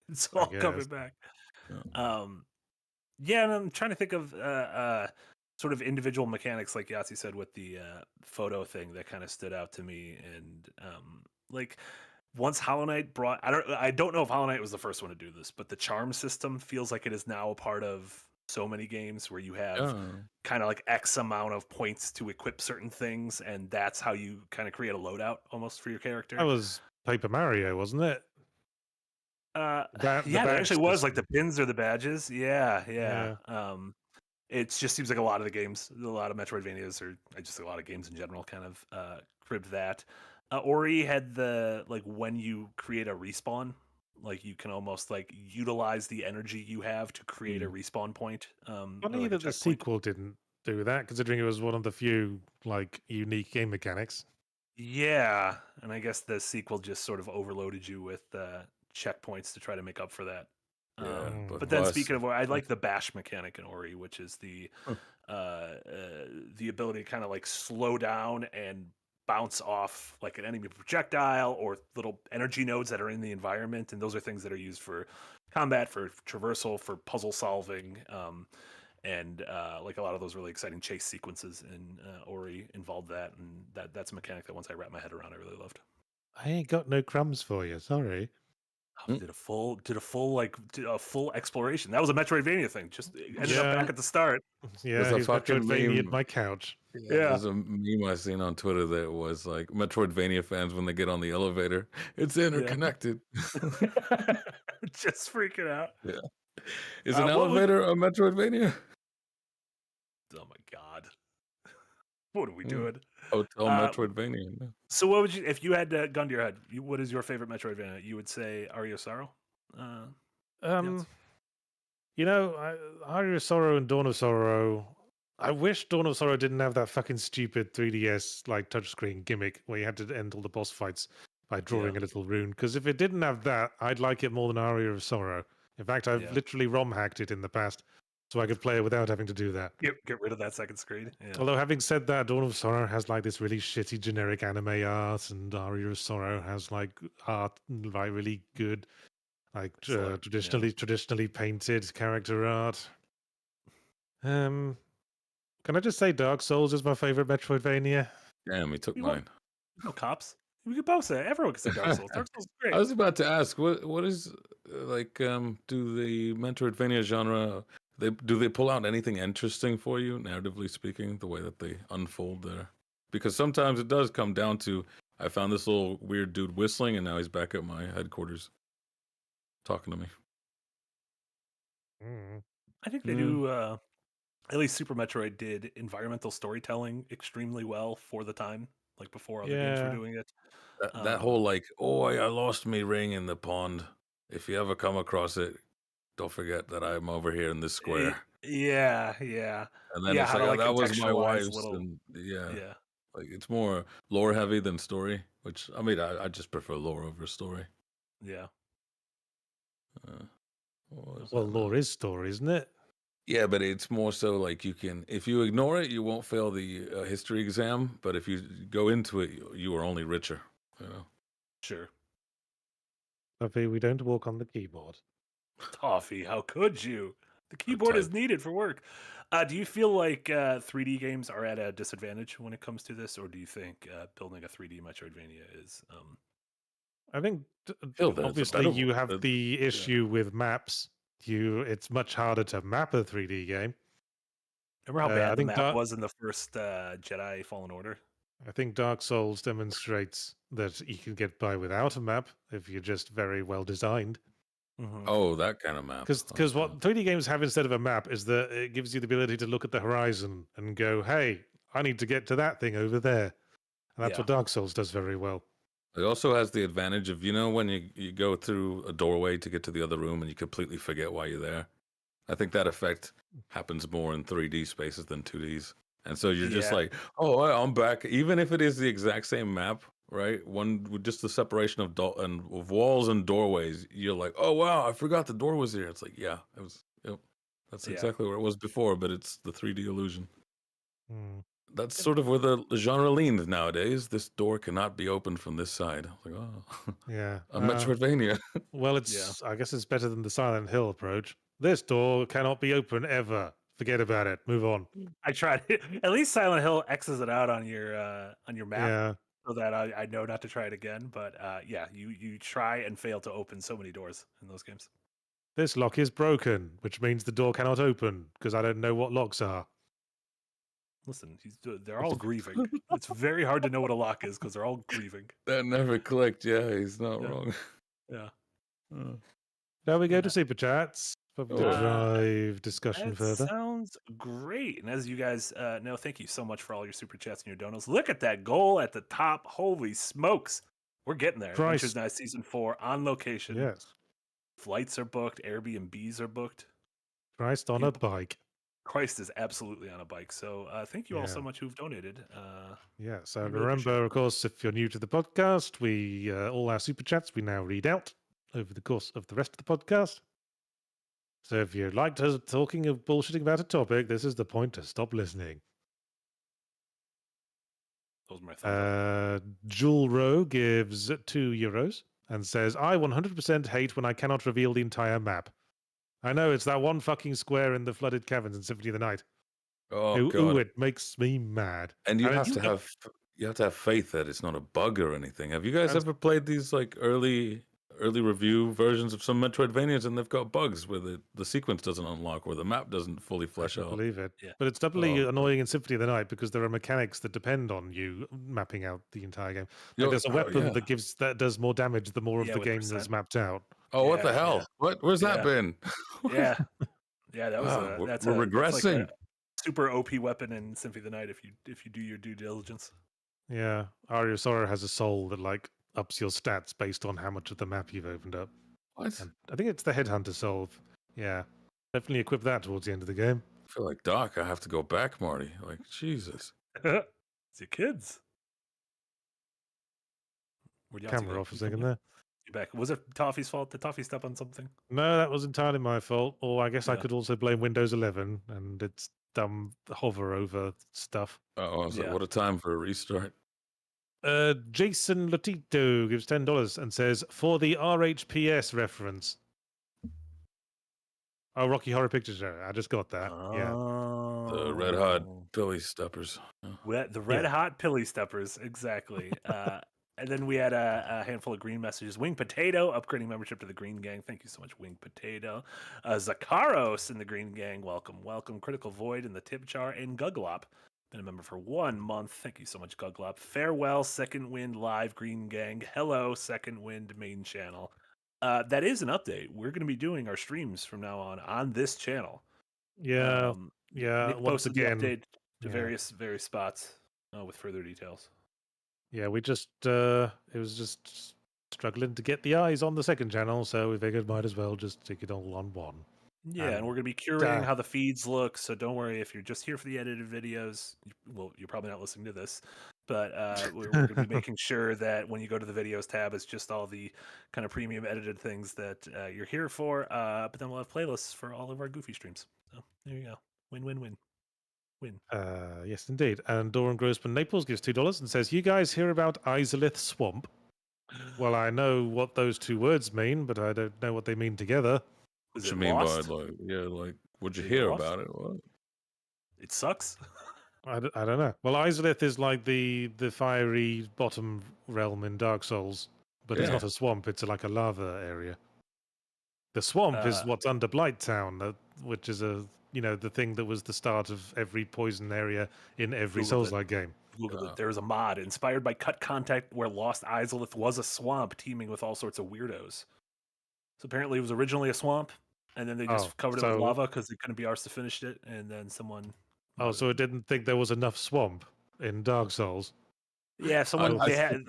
It's all coming back. And I'm trying to think of sort of individual mechanics, like Yahtzee said, with the photo thing that kind of stood out to me. And like once Hollow Knight I don't know if Hollow Knight was the first one to do this, but the charm system feels like it is now a part of so many games where you have kind of like X amount of points to equip certain things, and that's how you kind of create a loadout almost for your character. That was Paper Mario, wasn't it? That actually was like the pins or the badges. Yeah. It just seems like a lot of the games, a lot of Metroidvanias, or just a lot of games in general, kind of cribbed that. Ori had the like when you create a respawn, like you can almost like utilize the energy you have to create a respawn point. Funny that the sequel didn't do that, considering it was one of the few like unique game mechanics. Yeah, and I guess the sequel just sort of overloaded you with checkpoints to try to make up for that. But then speaking of, I like the bash mechanic in Ori, which is the ability to kind of like slow down and bounce off like an enemy projectile or little energy nodes that are in the environment, and those are things that are used for combat, for traversal, for puzzle solving, and like a lot of those really exciting chase sequences in Ori involved that, and that's a mechanic that once I wrapped my head around, I really loved. I ain't got no crumbs for you. Sorry. Did a full exploration. That was a Metroidvania thing. Just ended up Yeah. back at the start. Yeah, There's a he's fucking Metroidvania meme. my couch. Yeah. There's a meme I seen on Twitter that was like Metroidvania fans when they get on the elevator, it's interconnected. Just freaking out. Yeah. Is What an would- elevator a Metroidvania? Oh my god. What are we doing? Hotel Metroidvania. No. So what would you, if you had gun to your head, what is your favorite Metroidvania? You would say Aria of Sorrow? You know, Aria of Sorrow and Dawn of Sorrow. I wish Dawn of Sorrow didn't have that fucking stupid 3DS like touchscreen gimmick where you had to end all the boss fights by drawing a little rune. Because if it didn't have that, I'd like it more than Aria of Sorrow. In fact, I've literally ROM hacked it in the past, so I could play it without having to do that. Get rid of that second screen. Yeah. Although having said that, Dawn of Sorrow has like this really shitty generic anime art, and Aria of Sorrow has like art, like really good, like traditionally painted character art. Can I just say Dark Souls is my favorite Metroidvania? Damn, he took You mine. No cops. We could both say it. Everyone can say Dark Souls. Dark Souls is great. I was about to ask, what is like do the Metroidvania genre do they pull out anything interesting for you, narratively speaking, the way that they unfold there? Because sometimes it does come down to I found this little weird dude whistling and now he's back at my headquarters talking to me. I think they do. At least Super Metroid did environmental storytelling extremely well for the time, like before other games were doing it. That whole like, oh, I lost me ring in the pond. If you ever come across it, don't forget that I'm over here in this square. Yeah. And then it's like, that was my wife's. And yeah, like it's more lore heavy than story. Which I mean, I just prefer lore over story. Yeah. Well, lore is story, isn't it? Yeah, but it's more so like you can, if you ignore it, you won't fail the history exam. But if you go into it, you are only richer. You know. Sure. Toffee, we don't walk on the keyboard. Toffee, how could you? The keyboard is needed for work. Do you feel like 3D games are at a disadvantage when it comes to this, or do you think building a 3D Metroidvania is? I think obviously you have the issue with maps. It's much harder to map a 3D game. Remember how bad the map was in the first Jedi Fallen Order? I think Dark Souls demonstrates that you can get by without a map if you're just very well designed. Mm-hmm. Oh, that kind of map. Because what 3D games have instead of a map is that it gives you the ability to look at the horizon and go, hey, I need to get to that thing over there. And that's what Dark Souls does very well. It also has the advantage of, when you go through a doorway to get to the other room and you completely forget why you're there. I think that effect happens more in 3D spaces than 2Ds. And so you're just like, oh, I'm back. Even if it is the exact same map, right? One with just the separation of walls and doorways, you're like, oh, wow, I forgot the door was here. It's like, yeah, it was. Yep, that's exactly where it was before, but it's the 3D illusion. That's sort of where the genre leans nowadays. This door cannot be opened from this side. Like, oh, yeah, a Metroidvania. Well, I guess it's better than the Silent Hill approach. This door cannot be open ever. Forget about it. Move on. I tried it. At least Silent Hill X's it out on your map, so that I know not to try it again. But you try and fail to open so many doors in those games. This lock is broken, which means the door cannot open because I don't know what locks are. Listen, they're all grieving. It's very hard to know what a lock is because they're all grieving. That never clicked. Yeah, he's not wrong. Yeah. Now we go to Super Chats to drive discussion further. Sounds great. And as you guys know, thank you so much for all your Super Chats and your donos. Look at that goal at the top. Holy smokes. We're getting there. Adventures Night Season 4 on location. Yes. Flights are booked. Airbnbs are booked. Christ on a bike. Christ is absolutely on a bike. So thank you all so much who've donated. So remember, of course, if you're new to the podcast, we all our Super Chats we now read out over the course of the rest of the podcast. So if you liked us talking of bullshitting about a topic, this is the point to stop listening. Those are my thumbs up. Jewel Row gives €2 and says, I 100% hate when I cannot reveal the entire map. I know, it's that one fucking square in the flooded caverns in Symphony of the Night. Oh Ooh, god! it makes me mad. And you And have it's- to have faith that it's not a bug or anything. Have you guys ever played these like early review versions of some Metroidvanias and they've got bugs where the sequence doesn't unlock or the map doesn't fully I flesh can out? believe it. Yeah. But it's doubly Oh. annoying in Symphony of the Night because there are mechanics that depend on you mapping out the entire game. Like there's a weapon that does more damage the more of Yeah, the with game percent. that's mapped out. Oh, what the Yeah, hell? yeah. Where's that Yeah. been? Yeah. Yeah, that was Wow, that's we're that's like regressing. a super OP weapon in Symphony of the Night if you do your due diligence. Yeah, Aria Sora has a soul that like ups your stats based on how much of the map you've opened up. What? And I think it's the Headhunter soul. Yeah, definitely equip that towards the end of the game. I feel like Doc. I have to go back, Marty. Like Jesus. It's your kids. Where'd Yahtzee Camera go? off a You come second back? there. You back? Was it Toffee's fault? Did Toffee step on something? No, that was entirely my fault. Or I guess I Yeah. could also blame Windows 11 and its dumb hover over stuff. Oh, I was like, Yeah. what a time for a restart. Jason Lotito gives $10 and says, for the RHPS reference. Oh, Rocky Horror Picture Show. I just got that. Yeah. The Red Hot Oh. Billy Steppers. Yeah. The red hot pilly steppers, exactly. And then we had a handful of green messages. Wing Potato, upgrading membership to the Green Gang. Thank you so much, Wing Potato. Zakaros in the Green Gang, welcome. Critical Void in the Tip Jar, and Guglop, been a member for 1 month. Thank you so much, Guglop. Farewell, Second Wind Live Green Gang. Hello, Second Wind main channel. That is an update. We're going to be doing our streams from now on this channel. Yeah. Nick Once posted again. the update to yeah. various spots with further details. Yeah, we just it was just struggling to get the eyes on the second channel, so we figured might as well just stick it all on one. Yeah, and we're going to be curating how the feeds look, so don't worry if you're just here for the edited videos. Well, you're probably not listening to this, but we're going to be making sure that when you go to the videos tab, it's just all the kind of premium edited things that you're here for. But then we'll have playlists for all of our goofy streams. So there you go. Win, win, win. Win. Yes, indeed. And Doran Grossman Naples gives $2 and says, you guys hear about Izalith Swamp? Well, I know what those two words mean, but I don't know what they mean together. Was What it you mean lost? by like what'd you Did it hear lost? about it? What? It sucks. I don't know. Well, Izalith is like the fiery bottom realm in Dark Souls, but it's Yeah. not a swamp. It's like a lava area. The swamp is what's under Blighttown, which is the thing that was the start of every poison area in every Googled Souls-like game. Googled it. There was a mod inspired by Cut Contact where Lost Izalith was a swamp teeming with all sorts of weirdos. So apparently it was originally a swamp, and then they just covered it with lava because they couldn't be arsed to finish it, and then someone... Oh, so it didn't think there was enough swamp in Dark Souls? Yeah, someone they had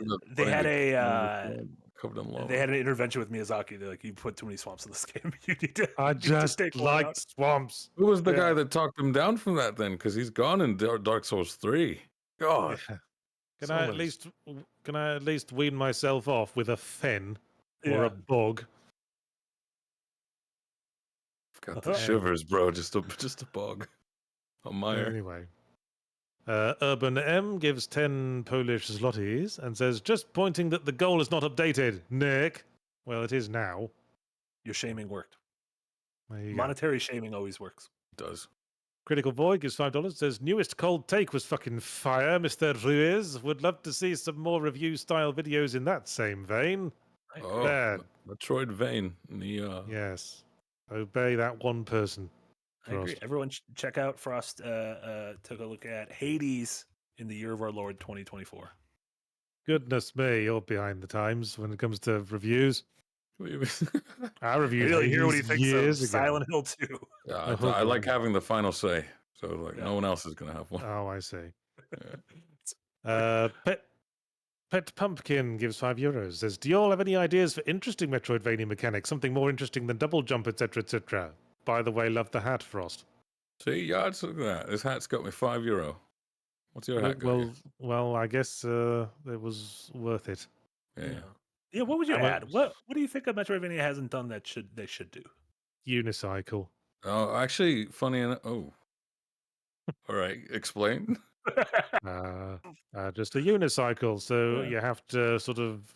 covered in lava. they had an intervention with Miyazaki. They're like, you put too many swamps in this game. You need to. I just take one like out." swamps. Who was the guy that talked him down from that then? Because he's gone in Dark Souls 3. God. Yeah. Can I at least wean myself off with a fen or a bog? I've got the shivers, bro. Just a bog. On my ear. Anyway. Urban M gives 10 Polish zlotys and says, just pointing that the goal is not updated, Nick. Well, it is now. Your shaming worked. There you go. Monetary shaming always works. It does. Critical Void gives $5, says, newest cold take was fucking fire, Mr. Ruiz. Would love to see some more review-style videos in that same vein. Oh, Bad. Metroidvania. Yes. Obey that one person. I agree. Everyone check out Frost took a look at Hades in the year of our Lord 2024. Goodness me, you're behind the times when it comes to reviews. I reviewed Really hear what he thinks years of ago. Silent Hill 2. Yeah, I like having the final say. So no one else is gonna have one. Oh, I see. Pet Pumpkin gives €5. Says, do you all have any ideas for interesting Metroidvania mechanics? Something more interesting than double jump, etc., etc. By the way, love the hat, Frost. See, yeah, look at that. This hat's got me €5. What's your hat got you? Well, I guess it was worth it. Yeah. What would you add? What do you think a Metroidvania hasn't done that they should do? Unicycle. Oh, actually, funny enough. Oh, all right. Explain. Just a unicycle, so Yeah. you have to sort of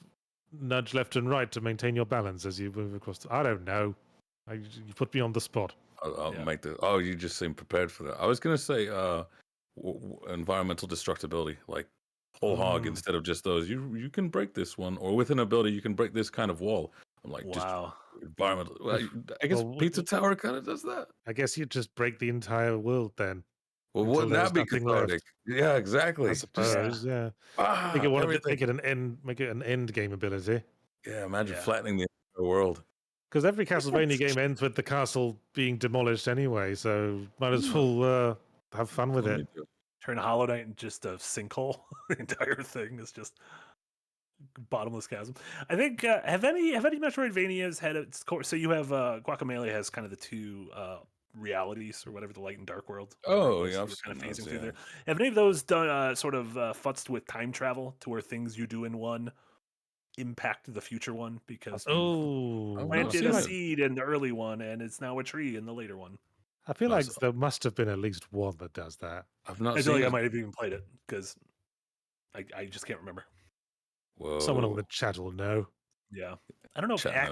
nudge left and right to maintain your balance as you move across. I don't know. You put me on the spot. I'll Yeah. make the. Oh, you just seem prepared for that. I was gonna say, environmental destructibility, like whole hog instead of just those. You can break this one, or with an ability, you can break this kind of wall. I'm like, just Wow. environmental. Well, I guess Well, Pizza Tower kind of does that. I guess you just break the entire world then. Well, Until wouldn't there's that be nothing cathartic? left. Yeah, exactly. I Just suppose, yeah. Make everything. it an end. Make it an end game ability. Yeah, imagine Yeah. flattening the entire world. Because every Castlevania game ends with the castle being demolished anyway, so might as well have fun with Let it. me do it. Turn Hollow Knight into just a sinkhole. The entire thing is just bottomless chasm. I think have any Metroidvanias had its course? So you have Guacamelee has kind of the two realities or whatever, the light and dark world. Oh, Yeah, yeah, I've you're kind of seen phasing those, through yeah. there. Have any of those done sort of futzed with time travel to where things you do in one impact the future one because you Oh, planted see, a like- seed in the early one and it's now a tree in the later one? I feel No, like so- there must have been at least one that does that. I've not I feel seen like I it. might have even played it because I just can't remember. Whoa. Someone on the chat will know. Yeah, I don't know if Chat knows it.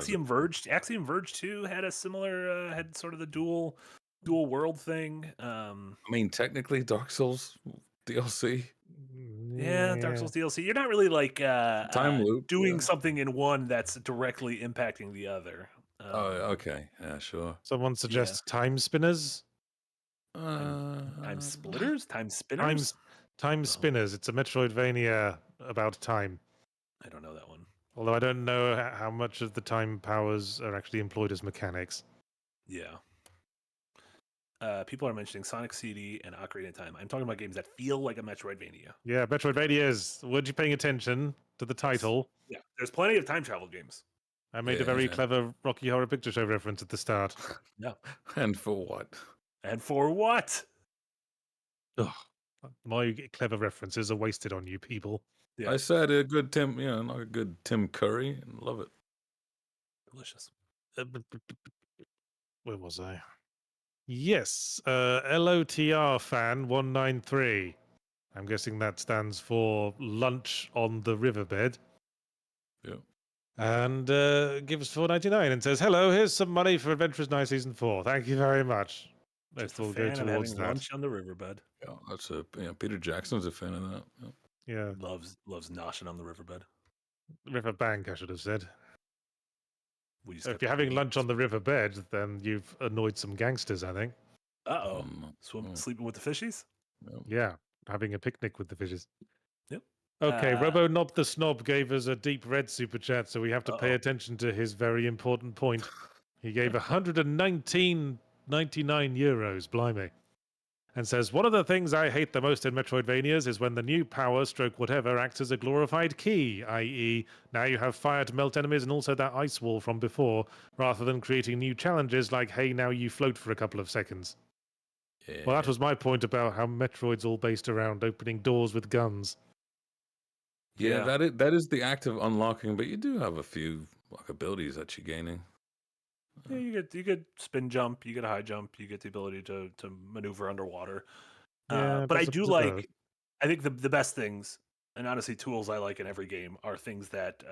Axiom Verge 2 had a similar had sort of the dual world thing. I mean, technically, Dark Souls DLC. Yeah, Dark Souls DLC. You're not really like Time loop, doing yeah. something in one that's directly impacting the other. Oh, okay. Yeah, sure. Someone suggests time spinners. Time splitters, time spinners. Time spinners. It's a Metroidvania about time. I don't know that one. Although I don't know how much of the time powers are actually employed as mechanics. Yeah. People are mentioning Sonic CD and Ocarina of Time. I'm talking about games that feel like a Metroidvania. Yeah, Metroidvanias. Weren't you paying attention to the title? Yeah, there's plenty of time travel games. I made a Yeah, very yeah. clever Rocky Horror Picture Show reference at the start. Yeah. And for what? And for what? Ugh, my clever references are wasted on you people. Yeah. I said a good Tim, not a good Tim Curry. And love it. Delicious. Where was I? Yes, LOTR fan 193. I'm guessing that stands for lunch on the riverbed. Yeah. And gives $4.99 and says, "Hello, here's some money for Adventurous Night Season 4. Thank you very much." Just It a will go fan of towards having that. lunch on the riverbed. Yeah, that's a Peter Jackson's a fan of that. Yeah. Yeah, Loves noshing on the riverbed. riverbank, I should have said. We just If you're having lunch on the riverbed, then you've annoyed some gangsters, I think. Uh-oh. Sleeping with the fishies? Yeah, having a picnic with the fishes. Yep. Okay, Robo Knob the Snob gave us a deep red super chat, so we have to pay Uh-oh. attention to his very important point. He gave 119.99 euros, blimey, and says, "One of the things I hate the most in Metroidvanias is when the new power stroke whatever acts as a glorified key, i.e. now you have fire to melt enemies and also that ice wall from before, rather than creating new challenges like, hey, now you float for a couple of seconds." Yeah. Well, that was my point about how Metroid's all based around opening doors with guns. Yeah, that is the act of unlocking, but you do have a few abilities that you're gaining. Yeah, you get spin jump, you get a high jump, you get the ability to maneuver underwater. Yeah, But I that's a do bit of like, both. I think the best things, and honestly, tools I like in every game are things that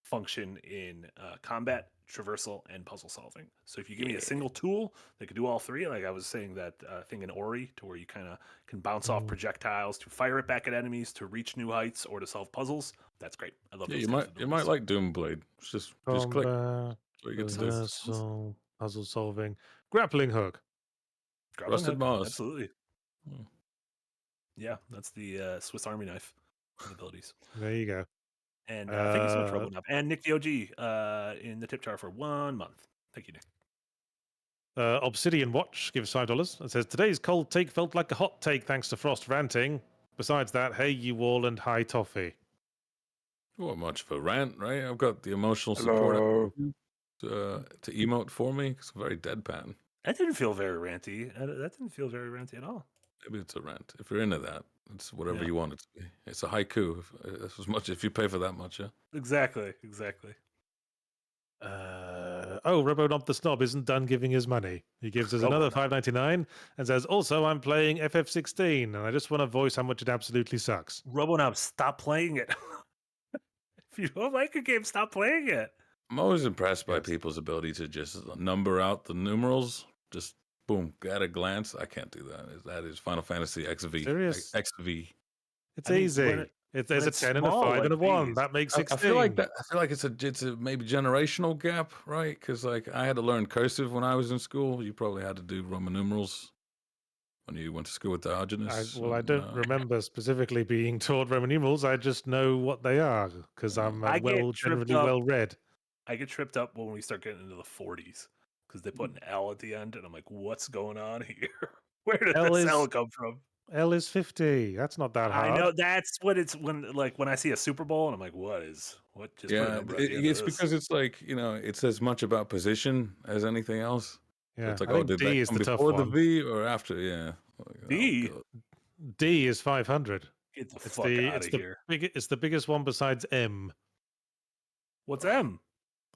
function in combat, traversal, and puzzle solving. So if you give me a single tool that can do all three, like I was saying that thing in Ori, to where you kind of can bounce off projectile to fire it back at enemies, to reach new heights, or to solve puzzles, that's great. I love Yeah, those you kinds might of you might abilities. like Doomblade. Just click. Combat, That's what you get to do. traversal, puzzle solving, grappling hook. Grappling Rusted hook, Mars. absolutely. Hmm. Yeah, that's the Swiss Army knife of abilities. There you go. And thank you so much, RoboNup. And Nick the OG in the tip jar for 1 month. Thank you, Nick. Obsidian Watch gives $5 and says, "Today's cold take felt like a hot take thanks to Frost ranting. Besides that, hey you all and hi toffee." What much of a rant, right? I've got the emotional support to emote for me. It's very deadpan. That didn't feel very ranty. That didn't feel very ranty at all. Maybe it's a rant. If you're into that, it's whatever Yeah. you want it to be. It's a haiku. If you pay for that much, yeah. Exactly. oh, RoboNob the Snob isn't done giving his money. He gives us another $5.99 and says, also, I'm playing FF16, and I just want to voice how much it absolutely sucks. RoboNob, stop playing it. If you don't like a game, stop playing it. I'm always impressed by people's ability to just number out the numerals. Just boom, at a glance. I can't do that. That is Final Fantasy XV. Serious? XV. It's I mean, easy. There's a it's 10 and a small, 5 and a like 1. these. That makes I 16. feel like it's a maybe generational gap, right? Because like I had to learn cursive when I was in school. You probably had to do Roman numerals when you went to school with Diogenes. I don't remember specifically being taught Roman numerals. I just know what they are because I'm generally well read. I get tripped up when we start getting into the 40s because they put an L at the end, and I'm like, what's going on here? Where did this L come from? L is 50. That's not that hard. I know that's what it's when I see a Super Bowl and I'm like, what just put a number at the end it's of this? because it's like it's as much about position as anything else. Yeah, it's like, I think did D that is come the tough before one. the V or after? Yeah, D? D is 500. Get the fuck out of here. It's the biggest one besides M. What's M?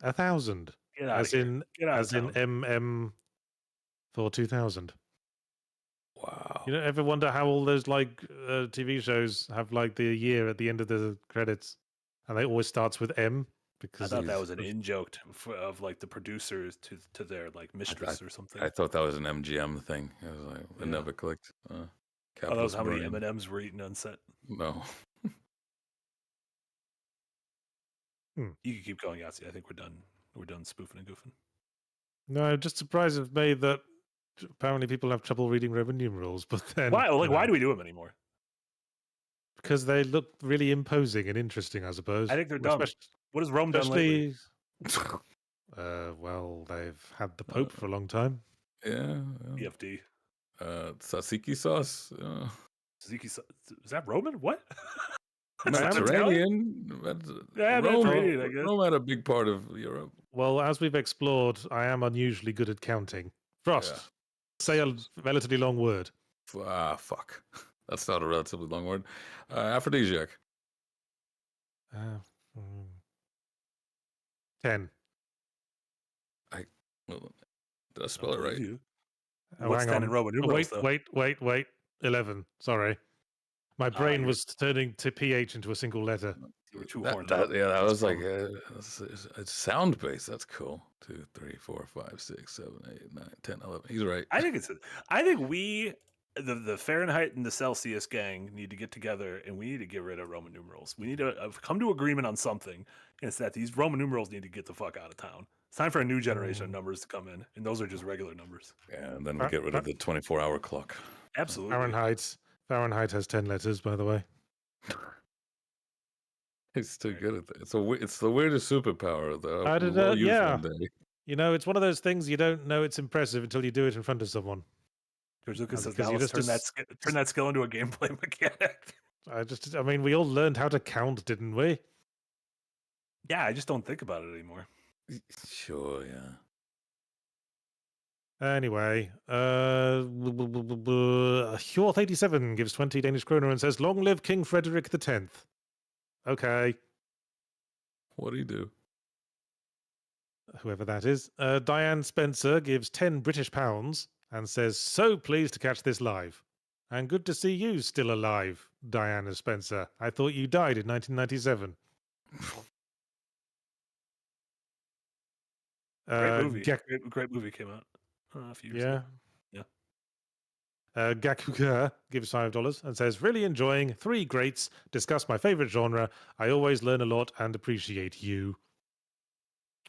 1,000. Get out of here. Get out as in MM for 2000. Wow. You don't ever wonder how all those TV shows have like the year at the end of the credits, and they always starts with M because I thought that was an in joke of like the producers to their like mistress or something. I thought that was an MGM thing. I was like, it never clicked. That was how many M&Ms were eaten on set. No. You can keep going, Yahtzee. I think we're done. We're done spoofing and goofing. No, just surprised of me that apparently people have trouble reading Roman numerals, but then why? Why do we do them anymore? Because they look really imposing and interesting, I suppose. I think they're dumb. What has Rome done lately? Well, they've had the Pope for a long time. Yeah. EFD. Tzatziki sauce. Tzatziki sauce. Is that Roman? What? Mediterranean. Mediterranean, I guess. Rome had a big part of Europe. Well, as we've explored, I am unusually good at counting. Frost, say a relatively long word. Fuck. That's not a relatively long word. Aphrodisiac. 10. Did I spell it right? What's 10 in Roman numerals, wait. 11. Sorry. My brain was turning to PH into a single letter. You were too horned that was like it's sound based. That's cool. 2, 3, 4, 5, 6, 7, 8, 9, 10, 11. He's right. I think we, the Fahrenheit and the Celsius gang, need to get together and we need to get rid of Roman numerals. We need to come to agreement on something. And it's that these Roman numerals need to get the fuck out of town. It's time for a new generation of numbers to come in, and those are just regular numbers. Yeah, and then we get rid of the 24-hour clock. Absolutely. Fahrenheit has 10 letters, by the way. It's too good at that. It's the weirdest superpower, though. It's one of those things you don't know it's impressive until you do it in front of someone. George Lucas says, now let's turn that skill into a gameplay mechanic. We all learned how to count, didn't we? Yeah, I just don't think about it anymore. Sure, yeah. Anyway, Hjorth87 gives 20 Danish kroner and says, long live King Frederick X. Okay. What do you do? Whoever that is. Diane Spencer gives 10 British pounds and says, so pleased to catch this live. And good to see you still alive, Diana Spencer. I thought you died in 1997. Great movie. Great movie came out a few years ago. Yeah. Gakuka gives $5 and says, really enjoying 3 greats, discuss my favorite genre. I always learn a lot and appreciate you.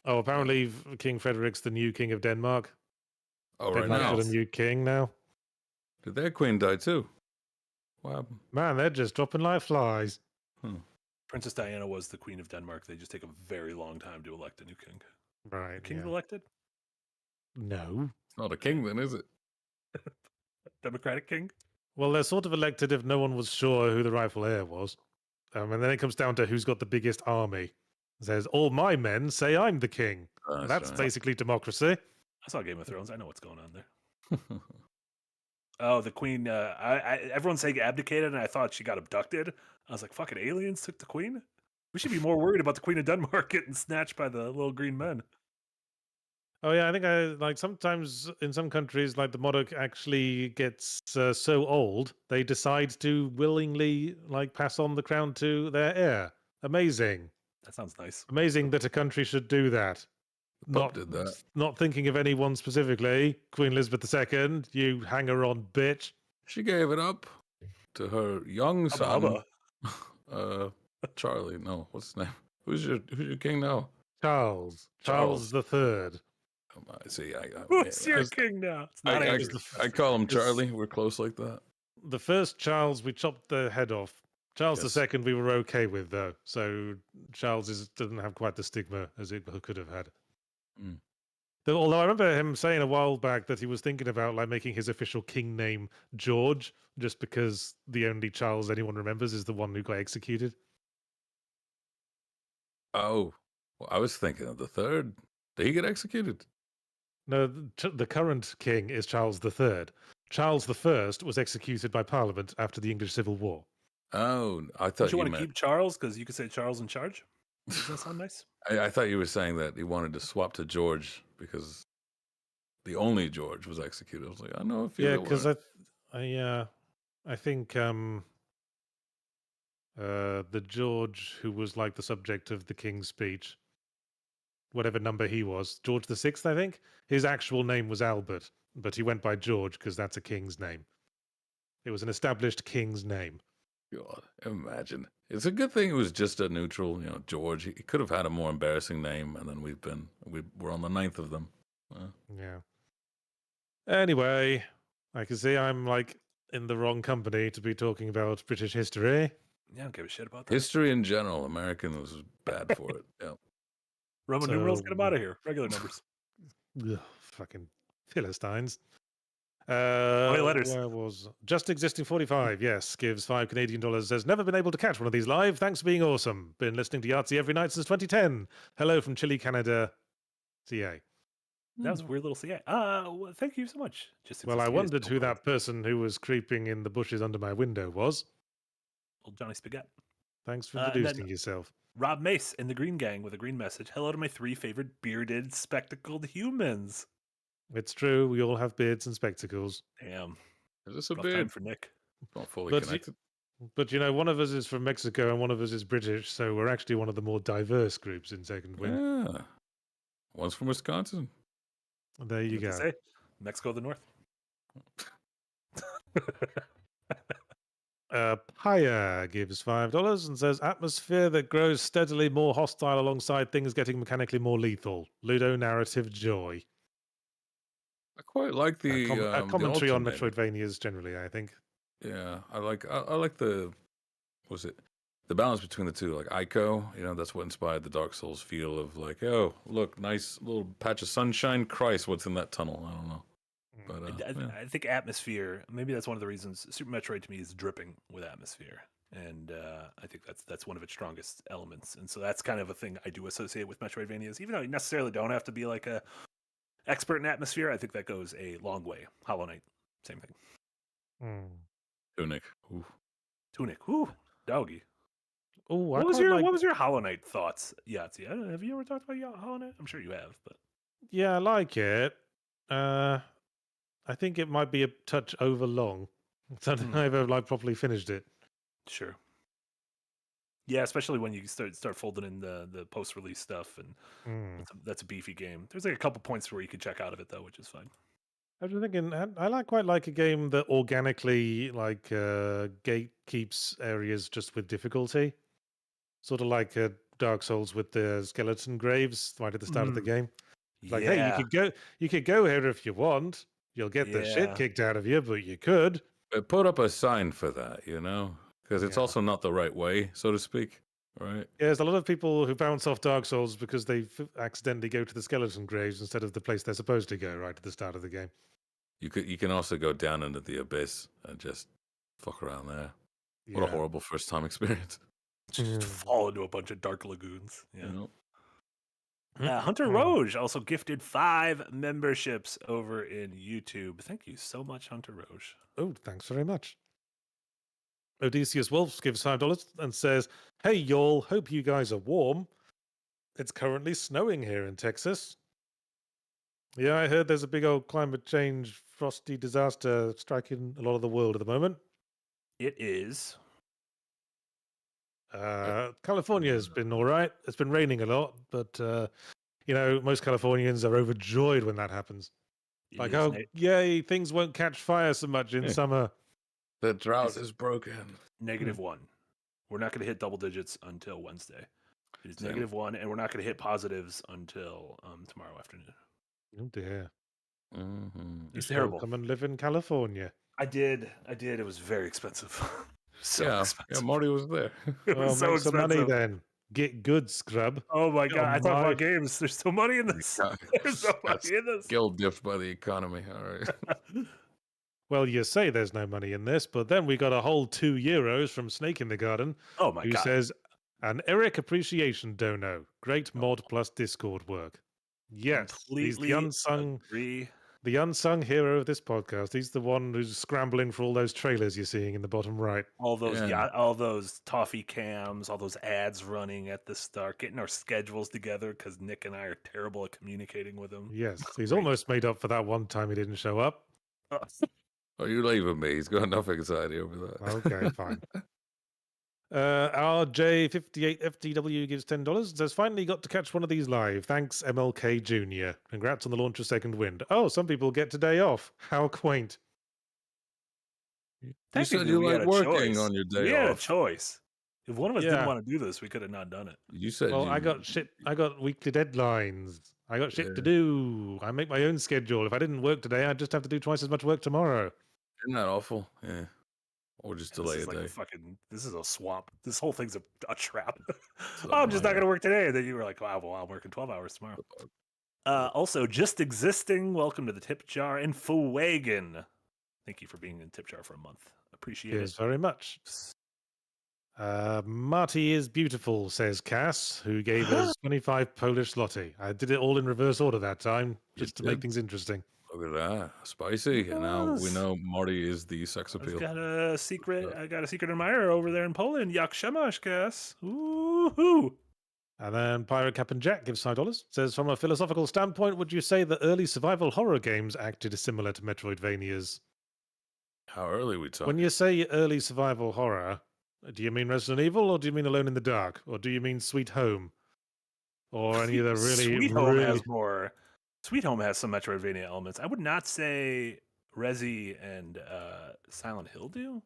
Oh, apparently King Frederick's the new king of Denmark. Oh, right Denmark's now. got a new king now. Did their queen die too? Wow. Man, they're just dropping like flies. Princess Diana was the queen of Denmark. They just take a very long time to elect a new king. Right. The king's elected? No. It's not a king then, is it? Democratic king? Well, they're sort of elected if no one was sure who the rightful heir was. And then it comes down to who's got the biggest army. It says, all my men say I'm the king. That's basically democracy. I saw Game of Thrones. I know what's going on there. Oh, the queen. Everyone's saying abdicated, and I thought she got abducted. I was like, fucking aliens took the queen? We should be more worried about the Queen of Denmark getting snatched by the little green men. Oh yeah, I think like sometimes in some countries, like the monarch actually gets so old they decide to willingly like pass on the crown to their heir. Amazing, That sounds nice. amazing that a country should do that. The Pope did that. Not thinking of anyone specifically. Queen Elizabeth II, you hanger-on bitch. She gave it up to her young son, Hubba. Charlie. No, what's his name? Who's your king now? Charles the Third. See, Who's your king now? It's not I call him Charlie. We're close like that. The first Charles, we chopped the head off. Charles Yes. II, we were okay with though. So Charles doesn't have quite the stigma as it could have had. Mm. Although I remember him saying a while back that he was thinking about like making his official king name George, just because the only Charles anyone remembers is the one who got executed. Oh, well, I was thinking of the third. Did he get executed? No, the current king is Charles III. Charles I was executed by Parliament after the English Civil War. Oh, I Don't thought you you want to meant. keep Charles because you could say Charles in charge? Does that sound nice? I thought you were saying that he wanted to swap to George because the only George was executed. I was like, I know a few. Yeah, that because weren't. I think the George who was like the subject of the King's speech, whatever number he was, George VI, I think. His actual name was Albert, but he went by George because that's a king's name. It was an established king's name. God, imagine. It's a good thing it was just a neutral, George. He could have had a more embarrassing name, and then we're on the 9th of them. Yeah. Anyway, I can see I'm like in the wrong company to be talking about British history. Yeah, I don't give a shit about that. History in general, American was bad for it. Yeah. Roman numerals, get them out of here. Regular numbers. Ugh, fucking Philistines. letters? Where was Just Existing 45? Yes, gives $5 Canadian. Says never been able to catch one of these live. Thanks for being awesome. Been listening to Yahtzee every night since 2010. Hello from Chile, Canada, CA. That was a weird little CA. Well, thank you so much. Well, I wondered who that person who was creeping in the bushes under my window was. Old Johnny Spaghetti. Thanks for introducing yourself. Rob Mace in the Green Gang with a green message. Hello to my 3 favorite bearded, spectacled humans. It's true. We all have beards and spectacles. Damn. Is this a Rough time beard? for Nick. Not fully connected. But one of us is from Mexico and one of us is British, so we're actually one of the more diverse groups in Second Wind. Yeah. One's from Wisconsin. There you go. Say, Mexico of the North. Paya gives $5 and says atmosphere that grows steadily more hostile alongside things getting mechanically more lethal. Ludo narrative joy. I quite like the commentary on alternator. Metroidvanias generally, I think. Yeah, I like the the balance between the two. Like Ico, that's what inspired the Dark Souls feel of like, oh, look, nice little patch of sunshine. Christ, what's in that tunnel? I don't know. But I think atmosphere. Maybe that's one of the reasons Super Metroid to me is dripping with atmosphere, and I think that's one of its strongest elements. And so that's kind of a thing I do associate with Metroidvanias, even though you necessarily don't have to be like a expert in atmosphere. I think that goes a long way. Hollow Knight, same thing. Tunic. Ooh. Tunic. Ooh, doggy. Oh, what was your Hollow Knight thoughts, Yahtzee? I don't know, have you ever talked about Hollow Knight? I'm sure you have, but yeah, I like it. I think it might be a touch over long. I don't think I ever properly finished it. Sure. Yeah, especially when you start folding in the post release stuff, and that's a beefy game. There's like a couple points where you can check out of it though, which is fine. I was thinking I quite like a game that organically gatekeeps areas just with difficulty, sort of like Dark Souls with the skeleton graves right at the start of the game. Like, hey, you could go here if you want. You'll get the shit kicked out of you, but you could. Put up a sign for that, because it's also not the right way, so to speak. Right? Yeah, there's a lot of people who bounce off Dark Souls because they accidentally go to the skeleton graves instead of the place they're supposed to go right at the start of the game. You can also go down into the abyss and just fuck around there. Yeah. What a horrible first time experience. Just fall into a bunch of dark lagoons. Yeah. You Hunter Roge also gifted 5 memberships over in YouTube. Thank you so much, Hunter Roge. Oh, thanks very much. Odysseus Wolf gives $5 and says, hey, y'all, hope you guys are warm. It's currently snowing here in Texas. Yeah, I heard there's a big old climate change frosty disaster striking a lot of the world at the moment. It is. California's been all right. It's been raining a lot, but most Californians are overjoyed when that happens. It Like, is oh, yay, things won't catch fire so much in Yeah. summer. The drought is broken. -1. We're not going to hit double digits until Wednesday. It is Same. -1, and we're not going to hit positives until tomorrow afternoon. Oh dear. Mm-hmm. It's Go terrible. come and live in California. I did. It was very expensive. So expensive. Yeah, Marty was there. It was so make some money expensive. then. Get good, scrub. Oh my god! I thought my- about games. There's so money in this. There's so That's money in this. guilt dipped by the economy. All right. Well, you say there's no money in this, but then we got a whole €2 from Snake in the Garden, Oh my who god! says, an Eric appreciation dono. Great mod plus Discord work. Yes, he's the Completely agree. the unsung hero of this podcast. He's the one who's scrambling for all those trailers you're seeing in the bottom right. All those Yeah. all those toffee cams, all those ads running at the start, getting our schedules together because Nick and I are terrible at communicating with him. Yes, he's Great. almost made up for that one time he didn't show up. Oh, you're leaving me. He's got enough anxiety over that. Okay, fine. RJ58FTW gives $10. Says, finally got to catch one of these live. Thanks, MLK Jr. Congrats on the launch of Second Wind. Oh, some people get today off. How quaint. You said Technically, you we had like a working choice. on your day We had a off. choice. If one of us didn't Yeah. want to do this, we could have not done it. You said Well, you, I got weekly deadlines. I got shit to Yeah. do. I make my own schedule. If I didn't work today, I'd just have to do twice as much work tomorrow. Isn't that awful? Yeah. Or just delay This a is like day. a fucking. This is a swamp. This whole thing's a trap. So I'm just not minor. going to work today. And then you were like, wow, well, I'm working 12 hours tomorrow. Also, just existing. Welcome to the tip jar and Fuwagen. Thank you for being in tip jar for a month. Appreciate Yes, it. very much. Marty is beautiful, says Cass, who gave us 25 Polish zloty. I did it all in reverse order that time, You just to make did? things interesting. Look at that. Spicy. And now we Yes. know Marty is the sex I've appeal. got a secret. I got a secret admirer over there in Poland. Jak Shemash, Cass. Ooh. And then Pirate Captain Jack gives $5. Says, from a philosophical standpoint, would you say that early survival horror games acted similar to Metroidvanias? How early we talking? When you say early survival horror, do you mean Resident Evil, or do you mean Alone in the Dark, or do you mean Sweet Home, or any of the really, Sweet Home really... has more. Sweet Home has some Metroidvania elements. I would not say Resi and Silent Hill do.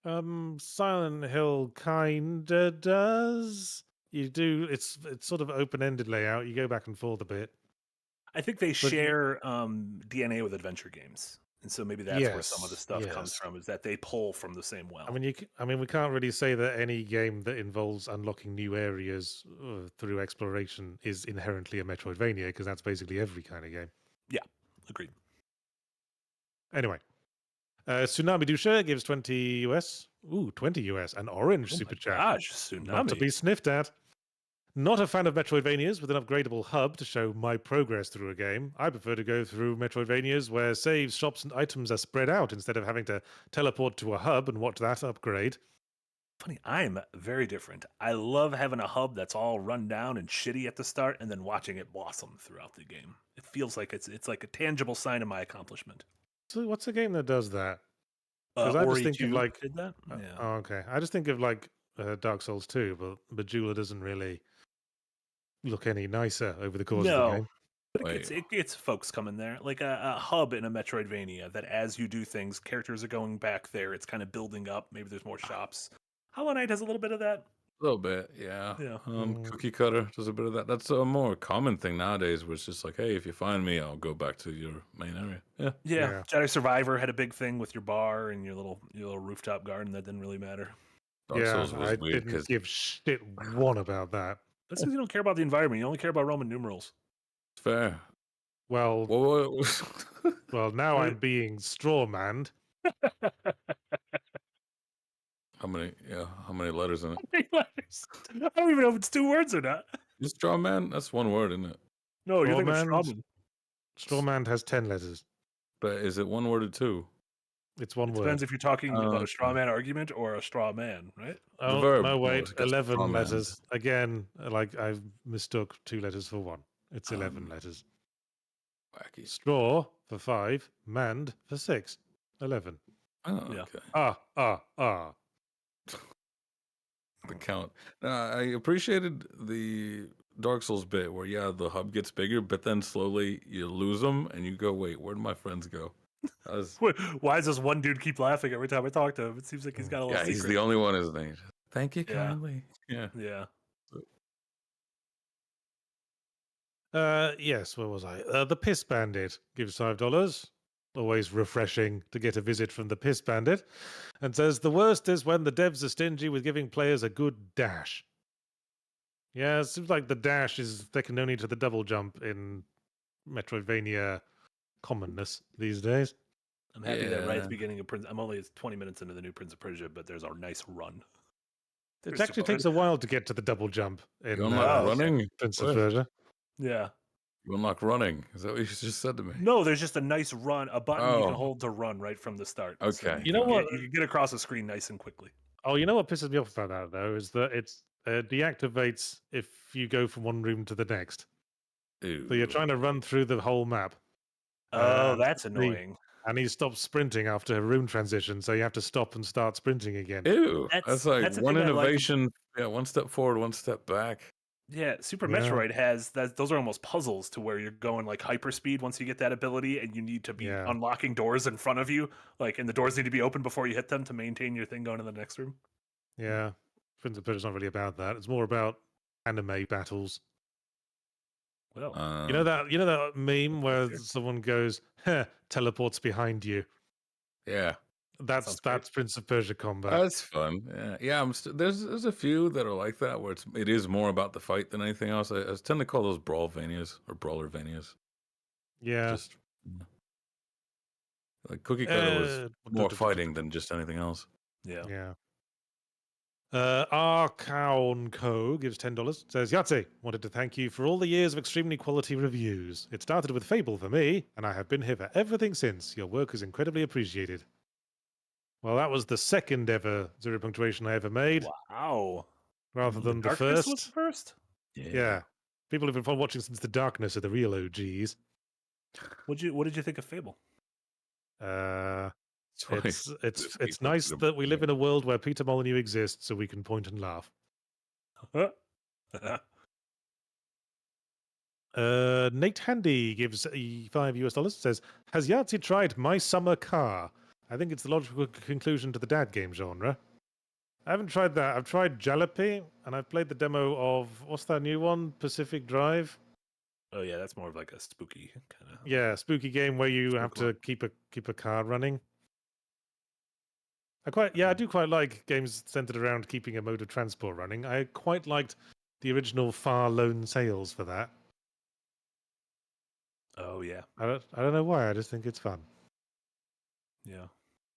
Silent Hill kinda does. You do. It's sort of open-ended layout. You go back and forth a bit. I think they share DNA with adventure games, and so maybe that's where some of the Yes, stuff comes yes. from. Is that they pull from the same well? I mean, we can't really say that any game that involves unlocking new areas through exploration is inherently a Metroidvania, because that's basically every kind of game. Agreed. Anyway, Tsunami Dusha gives 20 US. Ooh, 20 US. An orange Oh super my chat. gosh, Tsunami. Not to be sniffed at. Not a fan of Metroidvanias with an upgradable hub to show my progress through a game. I prefer to go through Metroidvanias where saves, shops, and items are spread out instead of having to teleport to a hub and watch that upgrade. Funny, I'm very different. I love having a hub that's all run down and shitty at the start, and then watching it blossom throughout the game. It feels like it's like a tangible sign of my accomplishment. So what's a game that does that? 'Cause I just Ori think of, 2 like, did that. Oh, Yeah. okay. I just think of like Dark Souls 2, but Bejeweled doesn't really look any nicer over the course of the No, game. but it gets folks coming there, like a hub in a Metroidvania. That as you do things, characters are going back there. It's kind of building up. Maybe there's more shops. Hollow Knight has a little bit of that. A little bit, yeah. Yeah. Cookie Cutter does a bit of that. That's a more common thing nowadays, where it's just like, hey, if you find me, I'll go back to your main area. Yeah. Yeah, Jedi Survivor had a big thing with your bar and your little rooftop garden. That didn't really matter. Dark Souls was I weird didn't because give shit one about that. That's because you don't care about the environment. You only care about Roman numerals. it's fair. Well, Well, now I'm being straw-manned. how many letters in it? I don't even know if it's 2 words or not. Is straw man? That's one word, isn't it? No, you're thinking of Strawman? Strawman. Straw-manned has 10 letters. But is it one word or two? It's one word. Depends if you're talking about okay. a straw man argument or a straw man, right? Oh, verb no, wait. gets 11 straw-manned. letters. Again, like I've mistook 2 letters for 1. It's 11 letters. Wacky. Straw for 5. Manned for 6. 11. Oh, Yeah. okay. The count. I appreciated the Dark Souls bit where, the hub gets bigger, but then slowly you lose them and you go, wait, where'd my friends go? Why does this one dude keep laughing every time I talk to him? It seems like he's got a little secret. He's the only one, isn't he? Thank you Yeah. kindly. Yeah. Yeah. Yes, where was I? The Piss Bandit gives $5. Always refreshing to get a visit from the Piss Bandit. And says, the worst is when the devs are stingy with giving players a good dash. Yeah, it seems like the dash is second only to the double jump in Metroidvania commonness these days. I'm happy that right at Yeah. the beginning of Prince, I'm only 20 minutes into the new Prince of Persia, but there's a nice run. It actually takes a while to get to the double jump in You unlock okay. running? Prince of What? Persia. Yeah. You unlock running. Is that what you just said to me? No, there's just a nice run, a button you can Oh. hold to run right from the start. Okay. You know what? You can get across the screen nice and quickly. Oh, you know what pisses me off about that, though, is that it's deactivates if you go from one room to the next. So you're trying to run through the whole map. Oh, that's annoying. And he stops sprinting after a room transition, so you have to stop and start sprinting again. Ew. That's like that's the one thing I like. innovation. Yeah, one step forward, one step back. Yeah, Super Yeah. Metroid has that. Those are almost puzzles to where you're going like hyperspeed once you get that ability, and you need to be unlocking doors in front of you, and the doors need to be open before you hit them to maintain your thing going to the next room. Yeah, Prince of Persia's not really about that. It's more about anime battles. Well, You know that meme where someone goes, teleports behind you. Yeah. That's Prince of Persia combat. That's fun. Yeah. There's a few that are like that where it is more about the fight than anything else. I tend to call those Brawlvanias or Brawlervanias. Yeah. Just like Cookie Cutter was more fighting than just anything else. Yeah. Arcaon Co gives $10. Says, Yahtzee, wanted to thank you for all the years of extremely quality reviews. It started with Fable for me, and I have been here for everything since. Your work is incredibly appreciated. Well, that was the second ever Zero Punctuation I ever made. Wow. Rather than the Darkness first. was the first? Yeah. People who've been watching since the darkness are the real OGs. What did you think of Fable? It's nice that we live in a world where Peter Molyneux exists, so we can point and laugh. Nate Handy gives $5. Says, has Yahtzee tried My Summer Car? I think it's the logical conclusion to the dad game genre. I haven't tried that. I've tried Jalopy, and I've played the demo of what's that new one? Pacific Drive. Oh yeah, that's more of like a spooky kind of. Yeah, spooky game where you have to keep a car running. I do quite like games centered around keeping a mode of transport running. I quite liked the original Far Lone Sails for that. Oh yeah. I don't know why. I just think it's fun. Yeah.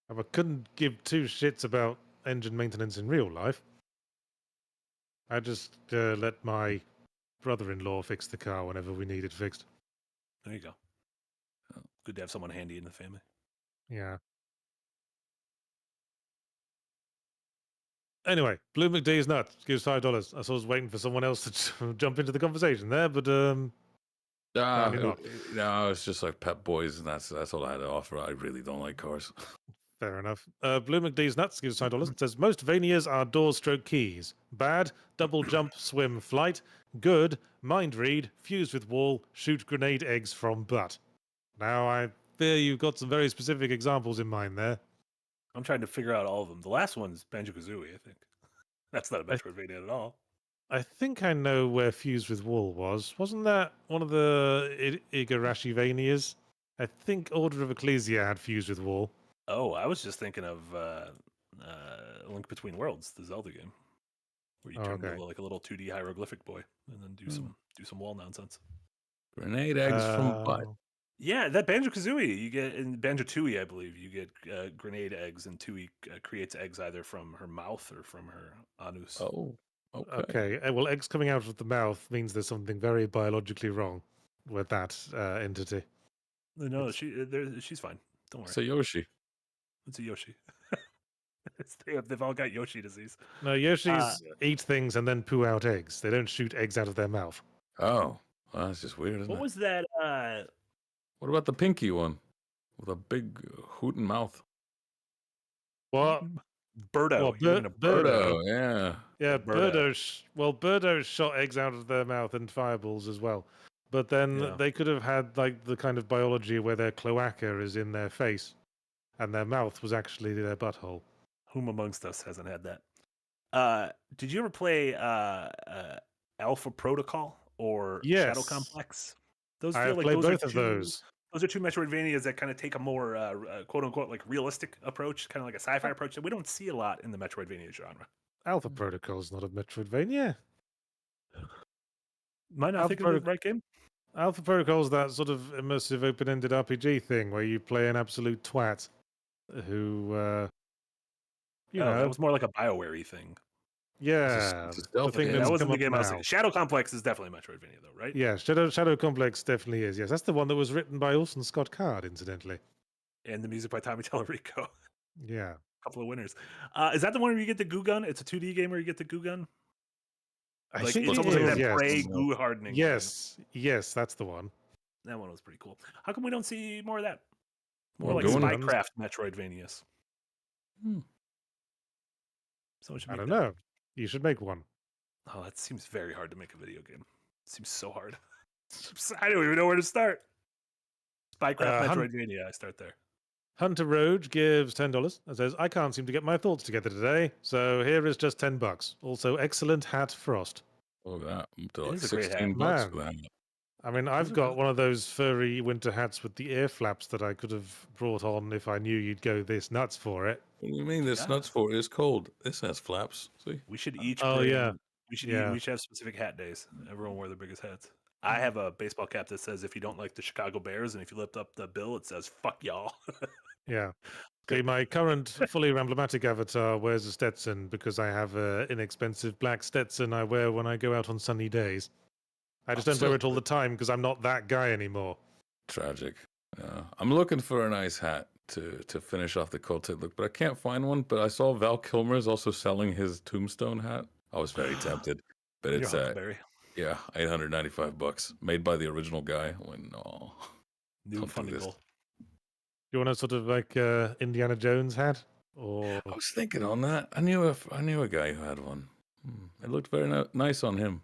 I couldn't give two shits about engine maintenance in real life. I just let my brother-in-law fix the car whenever we need it fixed. There you go. Good to have someone handy in the family. Yeah. Anyway, Blue McDee's nuts gives $5. I was waiting for someone else to jump into the conversation there, but no, it's just like Pep Boys, and that's all I had to offer. I really don't like cars. Fair enough. Blue McDee's nuts gives $5. It says most Vanias are door stroke keys. Bad, double jump, swim, flight. Good, mind read, fuse with wall, shoot grenade eggs from butt. Now I fear you've got some very specific examples in mind there. I'm trying to figure out all of them. The last one's Banjo-Kazooie, I think. That's not a Metroidvania at all. I think I know where Fuse with Wall was. Wasn't that one of the Igarashi Vanias? I think Order of Ecclesia had Fuse with Wall. Oh, I was just thinking of Link Between Worlds, the Zelda game, where you turn into like a little 2D hieroglyphic boy and then do some wall nonsense. Grenade eggs from butt. Yeah, that Banjo-Kazooie, you get in Banjo-Tooie, I believe, you get grenade eggs, and Tooie creates eggs either from her mouth or from her anus. Oh, okay. Well, eggs coming out of the mouth means there's something very biologically wrong with that entity. No, she's fine. Don't worry. It's a Yoshi. It's a Yoshi. They've all got Yoshi disease. No, Yoshis eat things and then poo out eggs. They don't shoot eggs out of their mouth. Oh, well, that's just weird, isn't it? What was that? What about the pinky one with a big hooting mouth? What? Birdo. Well, You mean a Birdo. Yeah. Yeah, Birdo. Birdo shot eggs out of their mouth and fireballs as well. But then Yeah. they could have had like the kind of biology where their cloaca is in their face and their mouth was actually their butthole. Whom amongst us hasn't had that? Did you ever play Alpha Protocol or Shadow Yes. Complex? Those I feel have like played those are both of those. Those are two Metroidvanias that kind of take a more quote unquote like realistic approach, kind of like a sci-fi approach that we don't see a lot in the Metroidvania genre. Alpha Protocol is not a Metroidvania. Am I not Alpha thinking of the right game? Alpha Protocol is that sort of immersive open-ended RPG thing where you play an absolute twat who, That was more like a BioWare-y thing. yeah, It's a the stealth thing game. that's That wasn't come the up game I was now. thinking. Shadow Complex is definitely a Metroidvania, though, right? Yeah, Shadow Complex definitely is. Yes, that's the one that was written by Orson Scott Card, incidentally. And the music by Tommy Tallarico. Yeah. Couple of winners. Is that the one where you get the goo gun? It's a 2D game where you get the goo gun. I Like think it's it almost is, like that yes. Prey goo hardening. Thing. Yes, that's the one. That one was pretty cool. How come we don't see more of that? More More like goo Spycraft Metroidvanias. So I don't know. You should make one. Oh, that seems very hard to make a video game. It seems so hard. I don't even know where to start. Spycraft Metroidvania. I start there. Hunter Road gives $10 and says, I can't seem to get my thoughts together today, so here is just $10. Also, excellent hat, Frost. Oh, that. To It like is a great hat. 16 bucks for Man. that. I mean, I've got one of those furry winter hats with the ear flaps that I could have brought on if I knew you'd go this nuts for it. What do you mean this nuts for? It's cold. This has flaps. See? We should each Oh, bring, yeah. We should Yeah. we should have specific hat days. Everyone wear their biggest hats. I have a baseball cap that says if you don't like the Chicago Bears, and if you lift up the bill, it says fuck y'all. Yeah. See, my current fully emblematic avatar wears a Stetson because I have an inexpensive black Stetson I wear when I go out on sunny days. I just don't wear it all the time because I'm not that guy anymore. Tragic. I'm looking for a nice hat to finish off the Cultite look, but I can't find one. But I saw Val Kilmer is also selling his Tombstone hat. I was very tempted, but it's yeah, $895, made by the original guy. When no, New funding goal. You want a sort of like Indiana Jones hat, or I was thinking on that. I knew a guy who had one. It looked very nice on him.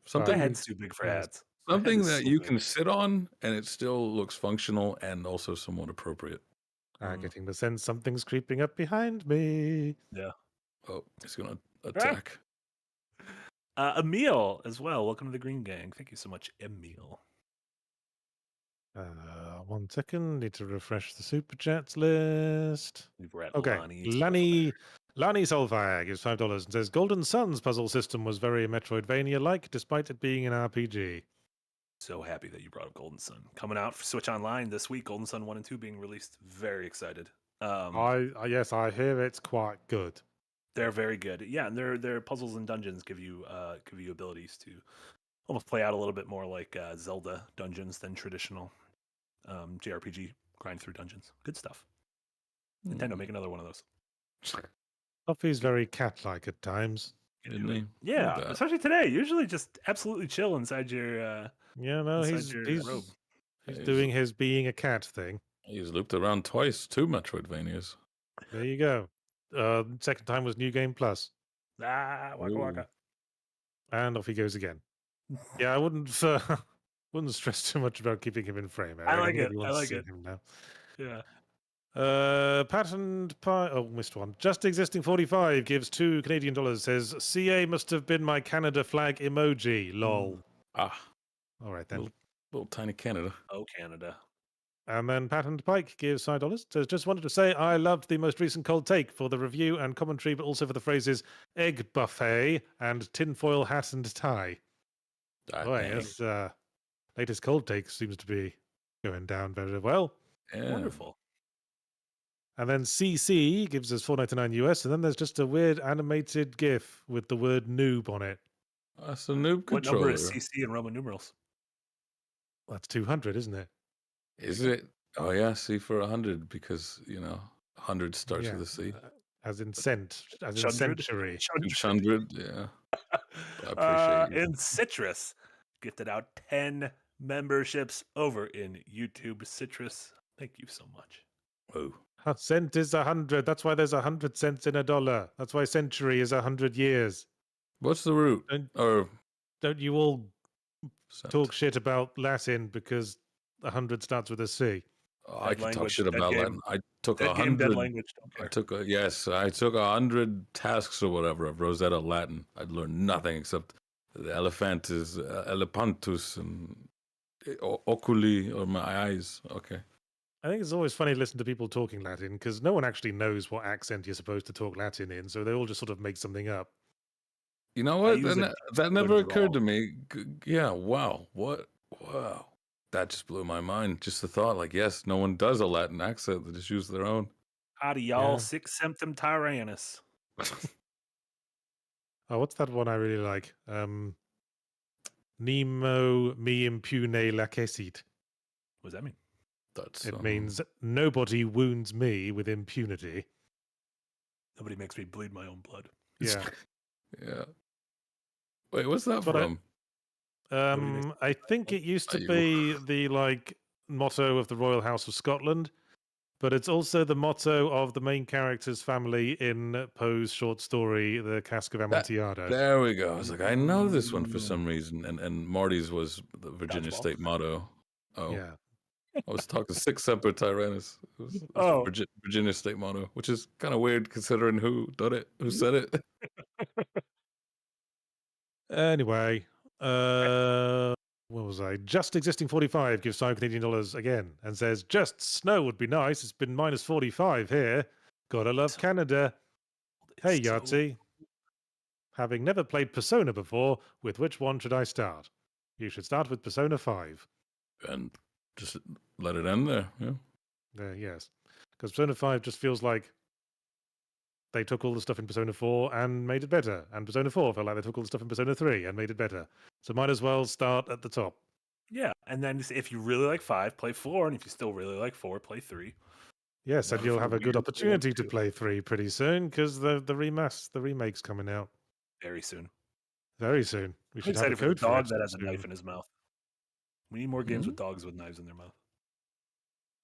Something head's too big for hats. Something that you can sit on and it still looks functional and also somewhat appropriate. I'm getting the sense something's creeping up behind me. Yeah. Oh, he's gonna attack. Emil as well. Welcome to the Green Gang. Thank you so much, Emil. 1 second. Need to refresh the super chats list. We're at Okay. Lani Soulfire gives $5 and says Golden Sun's puzzle system was very Metroidvania-like, despite it being an RPG. So happy that you brought up Golden Sun. Coming out for Switch Online this week. Golden Sun 1 and 2 being released. Very excited. Yes, I hear it's quite good. They're very good. Yeah, and their puzzles and dungeons give you abilities to almost play out a little bit more like Zelda dungeons than traditional JRPG grind through dungeons. Good stuff. Nintendo, make another one of those. Fluffy's very cat-like at times. Isn't he? Yeah, especially today. Usually just absolutely chill inside your robe. He's doing his being a cat thing. He's looped around twice, 2 Metroidvanias. There you go. Second time was New Game Plus. Waka waka. And off he goes again. Yeah, I wouldn't stress too much about keeping him in frame. I like it. I like it. Him now. Yeah. Patent pie. Oh, missed one. Just Existing 45 gives $2 Canadian. Says CA must have been my Canada flag emoji. Lol. All right then. Little tiny Canada. Oh, Canada. And then Patent Pike gives $5. Says just wanted to say I loved the most recent cold take for the review and commentary, but also for the phrases egg buffet and tinfoil hat and tie. Yes. Latest cold take seems to be going down very well. Yeah. Wonderful. And then CC gives us $4.99 US, and then there's just a weird animated GIF with the word noob on it. That's a noob controller. What number is CC in Roman numerals? That's 200, isn't it? Is it? Oh yeah, C for 100 because 100 starts with a C. As in century. 100, yeah. I appreciate you. And Citrus gifted out $10 memberships over in YouTube Citrus. Thank you so much. Oh, A cent is 100. That's why there's 100 cents in a dollar. That's why century is 100 years. what's the root? Don't, Or don't you all cent? talk shit about Latin because 100 starts with a C? Oh, I Dead can talk language, shit dead about game. Latin. I took Dead game, dead 100. language. Don't I care. took I took 100 tasks or whatever of Rosetta Latin. I'd learned nothing except the elephant is elepantus and oculi, or my eyes. Okay. I think it's always funny to listen to people talking Latin because no one actually knows what accent you're supposed to talk Latin in, so they all just sort of make something up. You know I what? use it That to never learn occurred to draw. me. Yeah, wow. What? Wow. That just blew my mind. Just the thought, like, yes, no one does a Latin accent. They just use their own. Howdy, y'all. Yeah. Six Symptom Tyrannus. Oh, what's that one I really like? Nemo mi impune lacessit. What does that mean? That's It means nobody wounds me with impunity. Nobody makes me bleed my own blood. Yeah. yeah. Wait, what's that That's what from? I think it used to you- be the motto of the Royal House of Scotland, but it's also the motto of the main character's family in Poe's short story, The Cask of Amontillado. There we go. I was like, I know this one for some reason, and Marty's was the Virginia Dodgeball. State motto. Oh, Yeah. I was talking Six Semper Tyrannus. It was Oh. Virginia State motto, which is kind of weird considering who did it, who said it. Anyway, what was I? Just Existing 45 gives $5 Canadian again and says, just snow would be nice. It's been minus 45 here. Gotta love Canada. Hey, It's so- Yahtzee. Having never played Persona before, with which one should I start? You should start with Persona 5. And just let it end there. Yeah. Yes. Because Persona 5 just feels like they took all the stuff in Persona 4 and made it better. And Persona 4 felt like they took all the stuff in Persona 3 and made it better. So might as well start at the top. Yeah, and then if you really like 5, play 4, and if you still really like 4, play 3. Yes, and Never you'll feel have a good weird if you want opportunity to to. play 3 pretty soon because the remake's coming out Very soon. very soon. We I'm should have a excited for the code for dog it that has a soon. knife in his mouth. We need more games with dogs with knives in their mouth.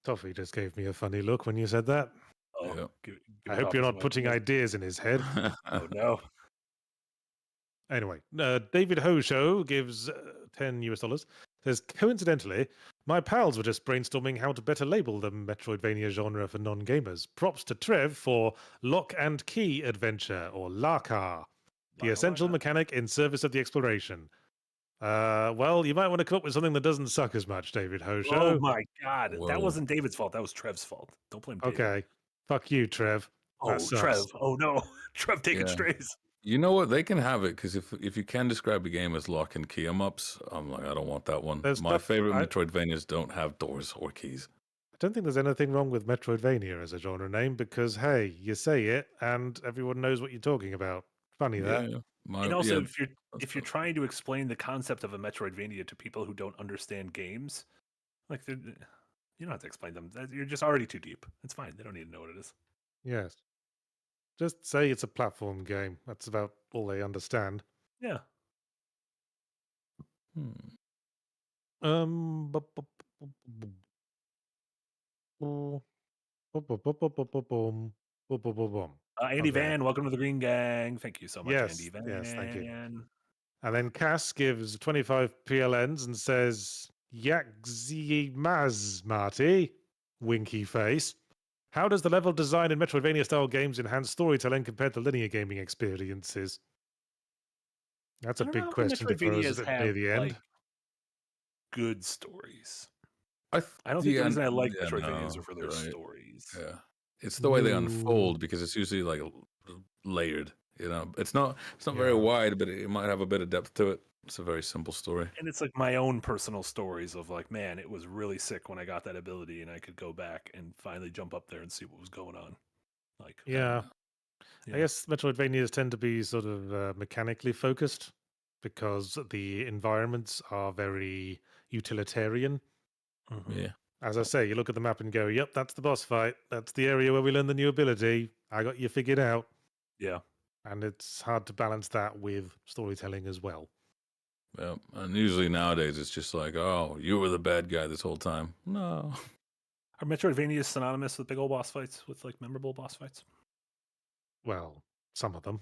Toffee just gave me a funny look when you said that. Oh, Yeah. give I it hope off you're as not well. putting ideas in his head. Oh no. Anyway, David Hosho gives $10. Says, coincidentally, my pals were just brainstorming how to better label the Metroidvania genre for non-gamers. Props to Trev for Lock and Key Adventure, or LARCAR, the essential mechanic in service of the exploration. Well, you might want to come up with something that doesn't suck as much, David Hosho. Oh my god. Whoa. That wasn't David's fault. That was Trev's fault. Don't blame David. Okay. Fuck you, Trev. That Oh, sucks. Trev. Oh no. Trev taking Yeah. strays. You know what? They can have it because if you can describe a game as lock and key 'em ups, I'm like, I don't want that one. There's My stuff- favorite I- Metroidvanias don't have doors or keys. I don't think there's anything wrong with Metroidvania as a genre name because, hey, you say it and everyone knows what you're talking about. Funny that. Yeah. And also, yeah, if you're trying to explain the concept of a Metroidvania to people who don't understand games, like you don't have to explain them. You're just already too deep. It's fine. They don't need to know what it is. Yes. Just say it's a platform game. That's about all they understand. Yeah. Bu- bu- bu- bu- bu- bu- bu- bu- bu- bu- bu- bu- bum. Bu- bu- bu- bum. Andy Okay. Van, welcome to the Green Gang. Thank you so much, Yes, Andy Van. yes, thank you. And then Cass gives 25 PLNs and says, Yahtzee Maz, Marty. Winky face. How does the level design in Metroidvania style games enhance storytelling compared to linear gaming experiences? That's a I don't big know if question to throw Metroidvanias us have, near the end. like, good stories. I don't think the reason I like yeah, Metroidvanias no, are for their you're right. stories. Yeah, it's the way they No. unfold because it's usually like layered. You know, it's not very Yeah. wide, but it might have a bit of depth to it. It's a very simple story. And it's like my own personal stories of like, man, it was really sick when I got that ability and I could go back and finally jump up there and see what was going on. Like, Yeah. Yeah. I guess Metroidvanias tend to be sort of mechanically focused because the environments are very utilitarian. mhm. Yeah, As I say, you look at the map and go, yep, that's the boss fight. That's the area where we learn the new ability. I got you figured out. Yeah. And it's hard to balance that with storytelling as well. Yep. And usually nowadays it's just like, oh, you were the bad guy this whole time. No. Are Metroidvania synonymous with big old boss fights, with like memorable boss fights? Well, some of them.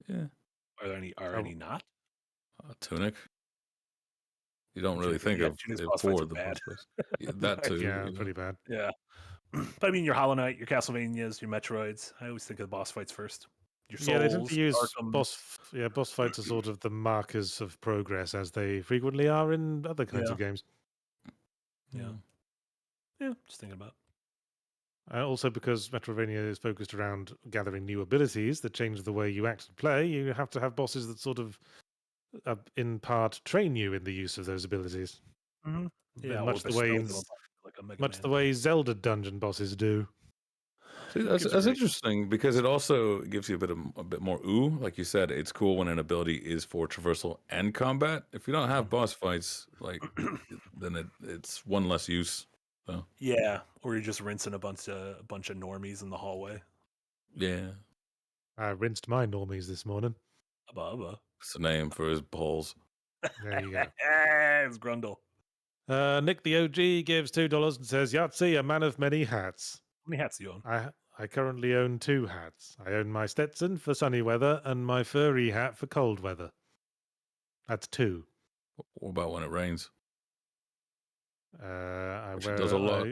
Yeah. Are there any? Are any not? Tunic. You don't really Tunic's- think yeah, of Tunic's it boss fights for are the bad. boss fights. Yeah, that too. Yeah, you know. pretty bad. Yeah. But I mean, your Hollow Knight, your Castlevanias, your Metroids. I always think of the boss fights first. Your Souls, Yeah, they tend to use Arkham. boss fights are sort of the markers of progress, as they frequently are in other kinds Yeah. of games. Yeah. Yeah, just thinking about. Also, because Metroidvania is focused around gathering new abilities that change the way you act and play, you have to have bosses that sort of, in part, train you in the use of those abilities. Mm-hmm. Yeah, In or much the bestow way them upon like a Mega much Man. the way Zelda dungeon bosses do. See, Gives that's you interesting because it also gives you a bit more ooh. Like you said, it's cool when an ability is for traversal and combat. If you don't have boss fights, like then it's one less use. So Yeah, or you're just rinsing a bunch of normies in the hallway. yeah, I rinsed my normies this morning. Abba. it's the name for his balls. There you go. It's Grundle. Nick the OG gives $2 and says, Yahtzee, a man of many hats. How many hats do you own? I currently own 2 hats. I own my Stetson for sunny weather and my furry hat for cold weather. That's 2. What about when it rains? I Which it does a lot.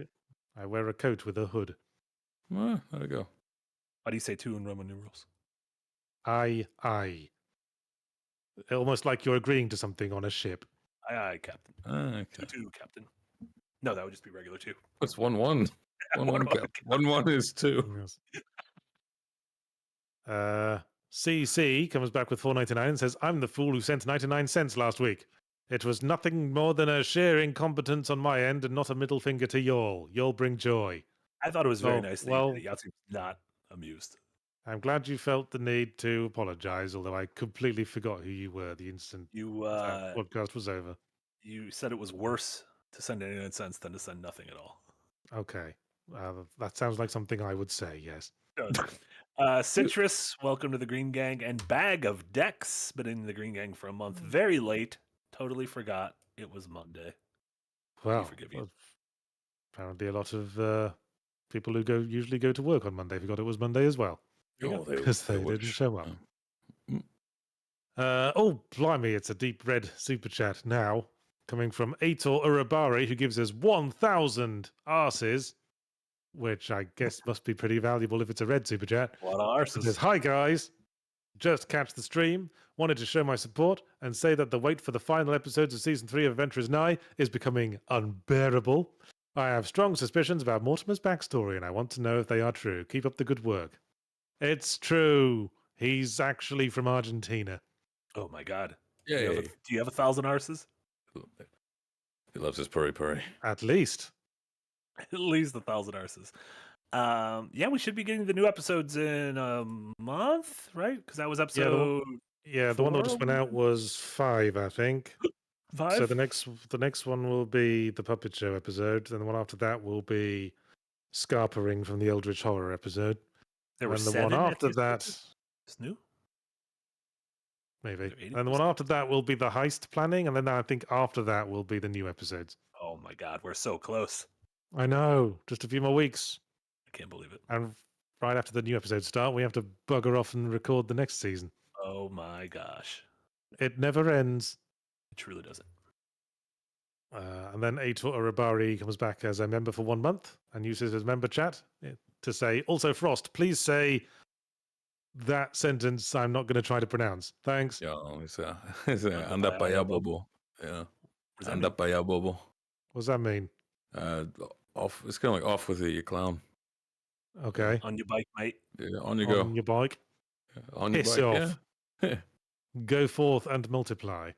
I wear a coat with a hood. Well, there we go. Why do you say 2 in Roman numerals? I. Almost like you're agreeing to something on a ship. Aye, Captain. Okay. 2, Captain. No, that would just be regular 2. It's 1-1. 1-1 cap. 1-1 is 2. Yes. CC comes back with $4.99 and says, I'm the fool who sent 99 cents last week. It was nothing more than a sheer incompetence on my end and not a middle finger to y'all. Y'all bring joy. I thought it was very Oh, nice that well- Yahtzee was not amused. I'm glad you felt the need to apologize, although I completely forgot who you were the instant You that podcast was over. you said it was worse to send 99 cents than to send nothing at all. Okay. That sounds like something I would say, yes. Citrus, welcome to the Green Gang, and Bag of Decks, been in the Green Gang for a month. Very late. Totally forgot it was Monday. Well, forgive you. apparently a lot of people who usually go to work on Monday forgot it was Monday as well. Because they didn't show up. Oh, blimey, it's a deep red super chat now, coming from Aitor Urabari, who gives us 1,000 arses, which I guess must be pretty valuable if it's a red super chat. A lot of It says, arses. hi guys, just catch the stream, wanted to show my support and say that the wait for the final episodes of Season 3 of Adventurers Nigh is becoming unbearable. I have strong suspicions about Mortimer's backstory and I want to know if they are true. Keep up the good work. It's true. He's actually from Argentina. Oh my god. Yeah. Do you have 1,000 arses? He loves his purry. At least. At least 1,000 arses. Yeah, we should be getting the new episodes in a month, right? Because that was episode Yeah, the one that just went out was 5, I think. 5. So the next one will be the Puppet Show episode. Then the one after that will be Scarpering from the Eldritch Horror episode. there were And the 7 one after at that, It's new. maybe. There 80 And the one after that will be the heist planning. And then I think after that will be the new episodes. Oh my god, we're so close. I know. Just a few more weeks. I can't believe it. And right after the new episodes start, we have to bugger off and record the next season. Oh my gosh. It never ends. It truly doesn't. And then Aitor Urabari comes back as a member for 1 month and uses his member chat to say, also, Frost, please say that sentence I'm not going to try to pronounce. Thanks. Yeah, anda pa allá, bobo. Yeah, anda pa allá, bobo. What does that mean? Off. It's kind of like off with it, you clown. Okay. On your bike, mate. Yeah, on you go. On your bike. On your Piss bike. off. Yeah. Go forth and multiply.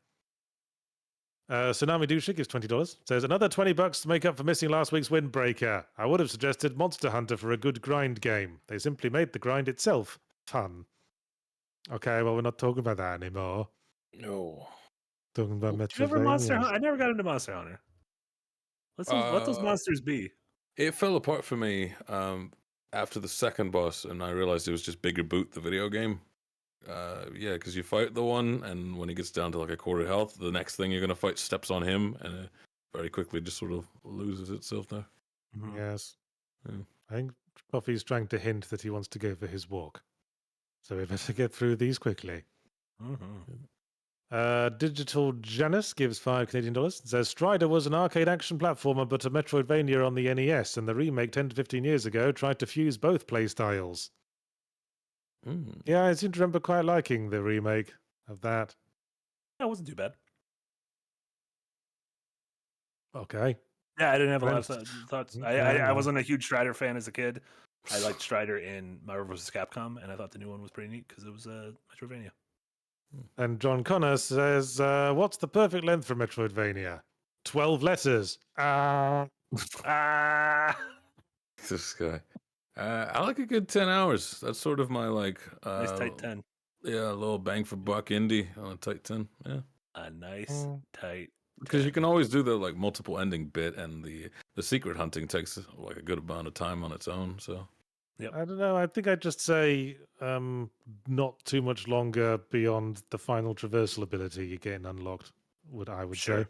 Tsunami Douche gives $20. Says, another $20 to make up for missing last week's Windbreaker. I would have suggested Monster Hunter for a good grind game. They simply made the grind itself fun. Okay, well, we're not talking about that anymore. No. Talking about Did you ever Monster Metroidvania. Hunter? I never got into Monster Hunter. Let those monsters be. It fell apart for me after the second boss, and I realized it was just Bigger Boot, the video game. Yeah, because you fight the one, and when he gets down to like a quarter health, the next thing you're gonna fight steps on him, and it very quickly just sort of loses itself there. Mhm. Yes. Yeah. I think Coffee's trying to hint that he wants to go for his walk. So we better get through these quickly. Mhm. Digital Janus gives $5 Canadian. Says Strider was an arcade action platformer, but a Metroidvania on the NES, and the remake 10 to 15 years ago tried to fuse both playstyles. Mm. Yeah, I seem to remember quite liking the remake of that. That wasn't too bad. Okay. Yeah, I didn't have a lot of Friends. thoughts. Yeah, I no. wasn't a huge Strider fan as a kid. I liked Strider in Marvel vs. Capcom, and I thought the new one was pretty neat because it was Metroidvania. And John Connor says, what's the perfect length for Metroidvania? 12 letters. Ah, This guy. I like a good 10 hours. That's sort of my like. nice tight 10. Yeah, a little bang for buck indie on a tight 10. Yeah. A nice tight. Because you can always do the like multiple ending bit, and the secret hunting takes like a good amount of time on its own. So I don't know. I think I'd just say not too much longer beyond the final traversal ability you're getting unlocked, I would Sure. say.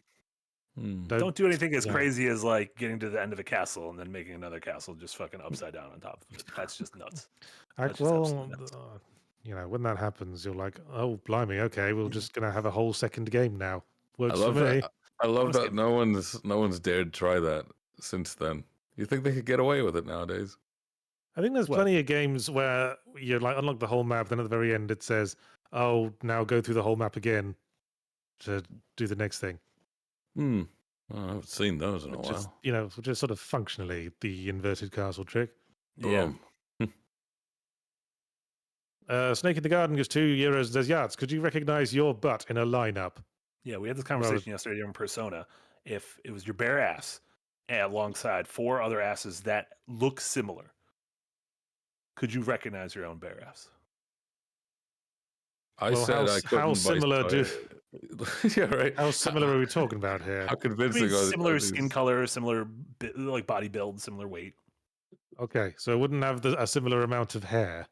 Don't do anything as yeah. crazy as like getting to the end of a castle and then making another castle just fucking upside down on top of it. That's just nuts. That's just absolutely nuts. When that happens, you're like, oh, blimey, okay, we're just going to have a whole second game now. Works I love for me. that. I love Bonus that no one's dared try that since then. You think they could get away with it nowadays? I think there's What? plenty of games where you like unlock the whole map, then at the very end it says, oh, now go through the whole map again to do the next thing. Well, I haven't seen those in a Which is, while. which is sort of functionally the inverted castle trick. Yeah. Snake in the Garden gives €2 and says, Yachts, could you recognize your butt in a lineup? Yeah, we had this conversation yesterday on Persona. If it was your bare ass alongside 4 other asses that look similar, could you recognize your own bare ass? I said I couldn't. How similar yeah, right. How similar are we talking about here? How convincing? Similar skin color, similar like body build, similar weight. Okay, so it wouldn't have a similar amount of hair.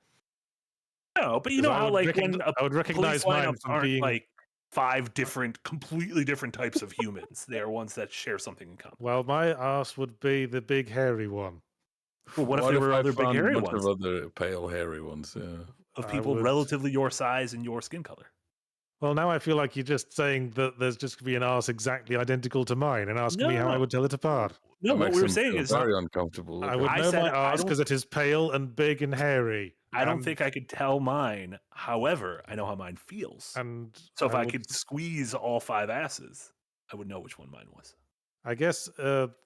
No, but you know how like when I would recognize police mine lineups from aren't being like 5 different, completely different types of humans. They are ones that share something in common. Well, my ass would be the big hairy one. Well, what if there were other big found hairy a bunch ones of other pale hairy ones? Yeah. of people relatively your size and your skin color? Well, now I feel like you're just saying that there's just going to be an ass exactly identical to mine and asking me how I would tell it apart. No, That what makes we were them saying feel is very uncomfortable. I would know my ass because it is pale and big and hairy. I don't think I could tell mine. However, I know how mine feels. And so if I could squeeze all 5 asses, I would know which one mine was. I guess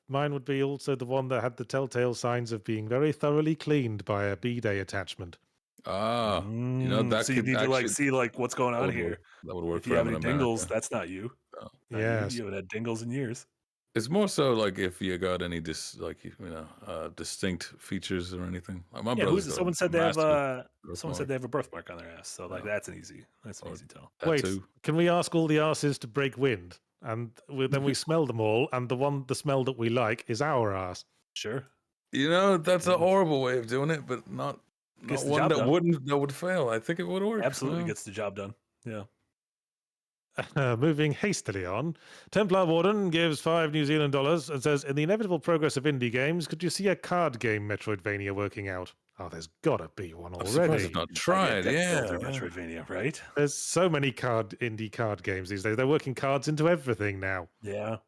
mine would be also the one that had the telltale signs of being very thoroughly cleaned by a bidet attachment. Ah, that so you need to like see like what's going on here. That would work if you have any dingles, that's not you. Oh. Yes. You haven't had dingles in years. It's more so like if you got any distinct features or anything. Like my brother's got someone said they have someone said they have a birthmark on their ass. So like that's an easy tell. Wait, can we ask all the asses to break wind? And then we smell them all, and the smell that we like is our ass. Sure. That's a horrible way of doing it, but not one that would fail. I think it would work. Absolutely gets the job done. Yeah. Moving hastily on, Templar Warden gives $5 and says, in the inevitable progress of indie games, could you see a card game Metroidvania working out? Oh, there's got to be one already. I've not tried. Yeah, Metroidvania, right? There's so many indie card games these days. They're working cards into everything now. Yeah.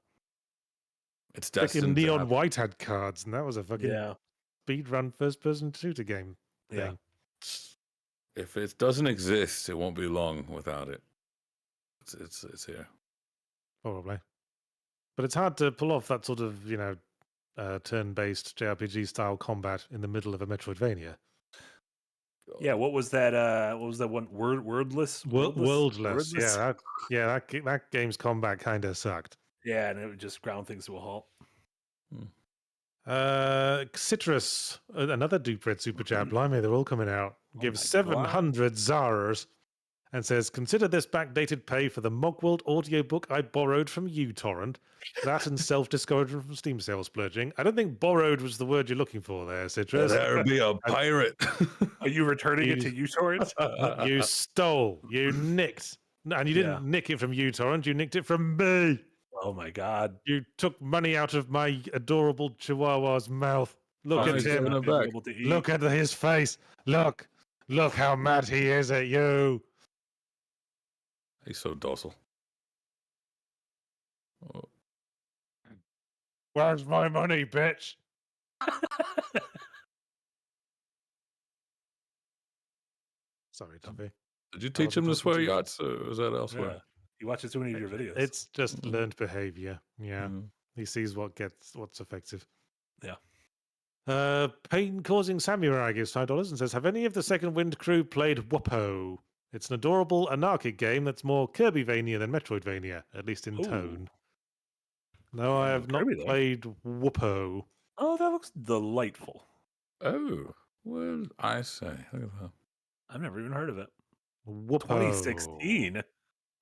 It's fucking Neon White had cards, and that was a fucking speedrun first-person shooter game thing. Yeah. If it doesn't exist, it won't be long without it. It's here. Probably. But it's hard to pull off that sort of, turn-based JRPG style combat in the middle of a Metroidvania. Yeah, what was that? What was that one? Wordless. Yeah, that game's combat kind of sucked. Yeah, and it would just ground things to a halt. Citrus, another Dupe Red Super Chat. Blimey, they're all coming out. Gives 700 Zaras and says, consider this backdated pay for the Mogworld audiobook I borrowed from uTorrent. That and self-discouragement from Steam sales splurging. I don't think borrowed was the word you're looking for there, Citrus. There be a pirate. Are you returning it to uTorrent? You stole. You nicked. And you didn't nick it from uTorrent. You nicked it from me. Oh my God! You took money out of my adorable Chihuahua's mouth. Look at him. Look at his face. Look how mad he is at you. He's so docile. Oh. Where's my money, bitch? Sorry, Tuffy. Did you teach him to swear yachts, or was that elsewhere? Yeah. He watches too many of your videos. It's just learned behavior. Yeah. He sees what's effective. Yeah. Pain-causing samurai gives $5 and says, have any of the Second Wind crew played Whooppo? It's an adorable anarchic game that's more Kirbyvania than Metroidvania, at least in tone. No, I have not played Whooppo. Oh, that looks delightful. Oh, well, I say. Look at that. I've never even heard of it. Whooppo. 2016.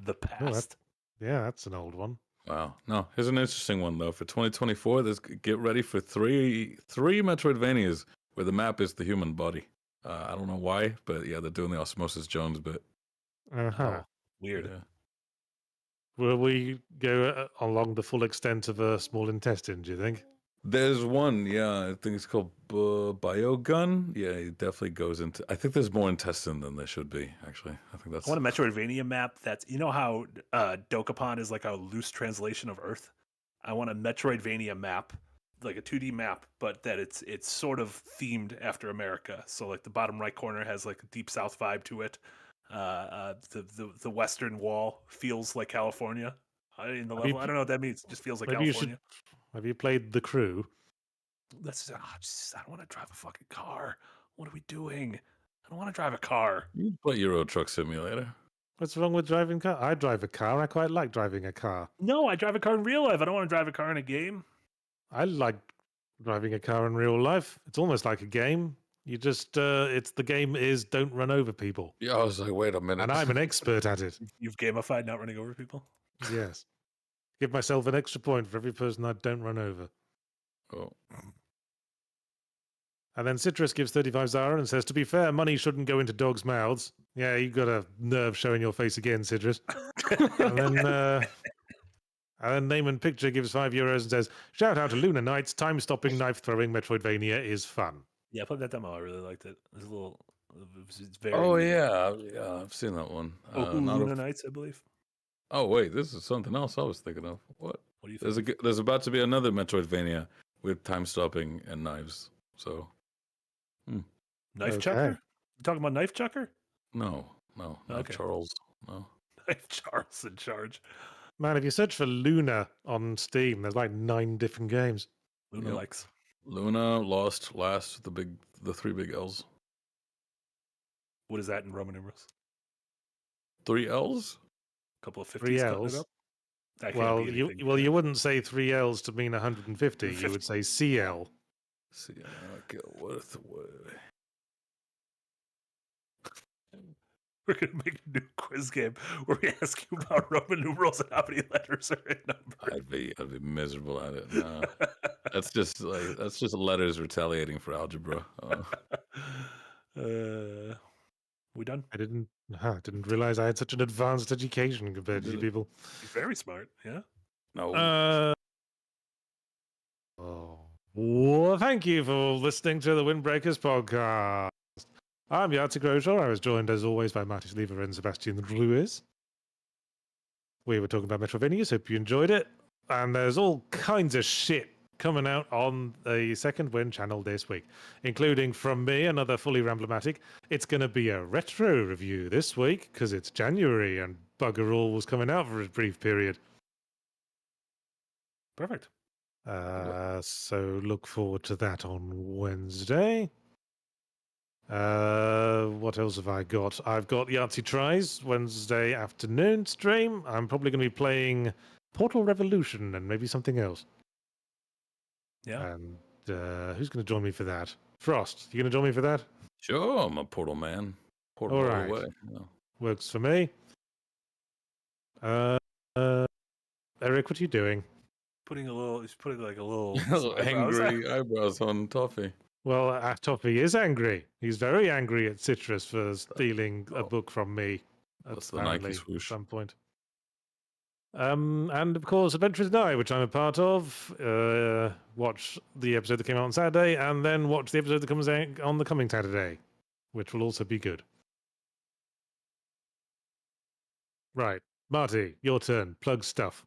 The past. That's an old one. Wow. No, here's an interesting one, though. For 2024, get ready for three Metroidvanias where the map is the human body. I don't know why, but yeah, they're doing the Osmosis Jones bit. Uh-huh. Oh, weird. Yeah. Will we go along the full extent of a small intestine, do you think? There's one, yeah, I think it's called Biogun. Yeah, it definitely goes into... I think there's more intestine than there should be, actually. I think that's... I want a Metroidvania map that's... You know how Dokapon is like a loose translation of Earth? I want a Metroidvania map, like a 2D map, but that it's sort of themed after America. So like the bottom right corner has like a Deep South vibe to it. The Western Wall feels like California in the level. I don't know what that means. It just feels like California. Have you played The Crew? I don't want to drive a fucking car. What are we doing? I don't want to drive a car. You play Euro Truck Simulator. What's wrong with driving a car? I drive a car. I quite like driving a car. No, I drive a car in real life. I don't want to drive a car in a game. I like driving a car in real life. It's almost like a game. You just, the game is don't run over people. Yeah, I was like, wait a minute. And I'm an expert at it. You've gamified not running over people? Yes. Give myself an extra point for every person I don't run over. Oh. And then Citrus gives 35 Zara and says, to be fair, money shouldn't go into dogs' mouths. Yeah, you got a nerve showing your face again, Citrus. And then Neyman Picture gives €5 and says, shout out to Lunar Knights, time-stopping, knife-throwing Metroidvania is fun. Yeah, I played that demo. I really liked it. It's a little... It's very... Oh, yeah. Yeah, I've seen that one. Lunar Knights, I believe. Oh, wait, this is something else I was thinking of. What do you think? There's about to be another Metroidvania with time-stopping and knives, so... Knife Chucker? You talking about Knife Chucker? No, not Charles. No. Knife Charles in charge. Man, if you search for Luna on Steam, there's like 9 different games. Luna likes. Luna, Lost, Last, the 3 big L's. What is that in Roman numerals? 3 L's? A couple of 50s. 3 L's. Well, you wouldn't say 3 L's to mean 150. You would say CL. CL. Okay, what the word? We're going to make a new quiz game where we ask you about Roman numerals and how many letters are in numbers. I'd be miserable at it. No. that's just letters retaliating for algebra. We done? I didn't realize I had such an advanced education compared to you people. You're very smart, yeah. No. Well, thank you for listening to the Windbreakers podcast. I'm Yahtzee Groshaw. I was joined, as always, by Marty Sleever and Sebastian Ruiz. We were talking about Metroidvania, so hope you enjoyed it. And there's all kinds of shit coming out on the Second Wind channel this week, including from me, another fully ramblematic. It's going to be a retro review this week, because it's January, and bugger all was coming out for a brief period. Perfect. So look forward to that on Wednesday. What else have I got? I've got Yahtzee Tries Wednesday afternoon stream. I'm probably going to be playing Portal Revolution and maybe something else. Yeah. And who's going to join me for that? Frost, you going to join me for that? Sure, I'm a Portal man. Portal all all right. the way. Yeah. Works for me. Eric, what are you doing? He's putting like a little Angry eyebrows on Toffee. Well, Toffee is angry. He's very angry at Citrus for stealing a book from me. That's the Nike Apparently, at swoosh. some point. And of course, Adventures Die, which I'm a part of. Watch the episode that came out on Saturday, and then watch the episode that comes out on the coming Saturday, which will also be good. Right, Marty, your turn. Plug stuff.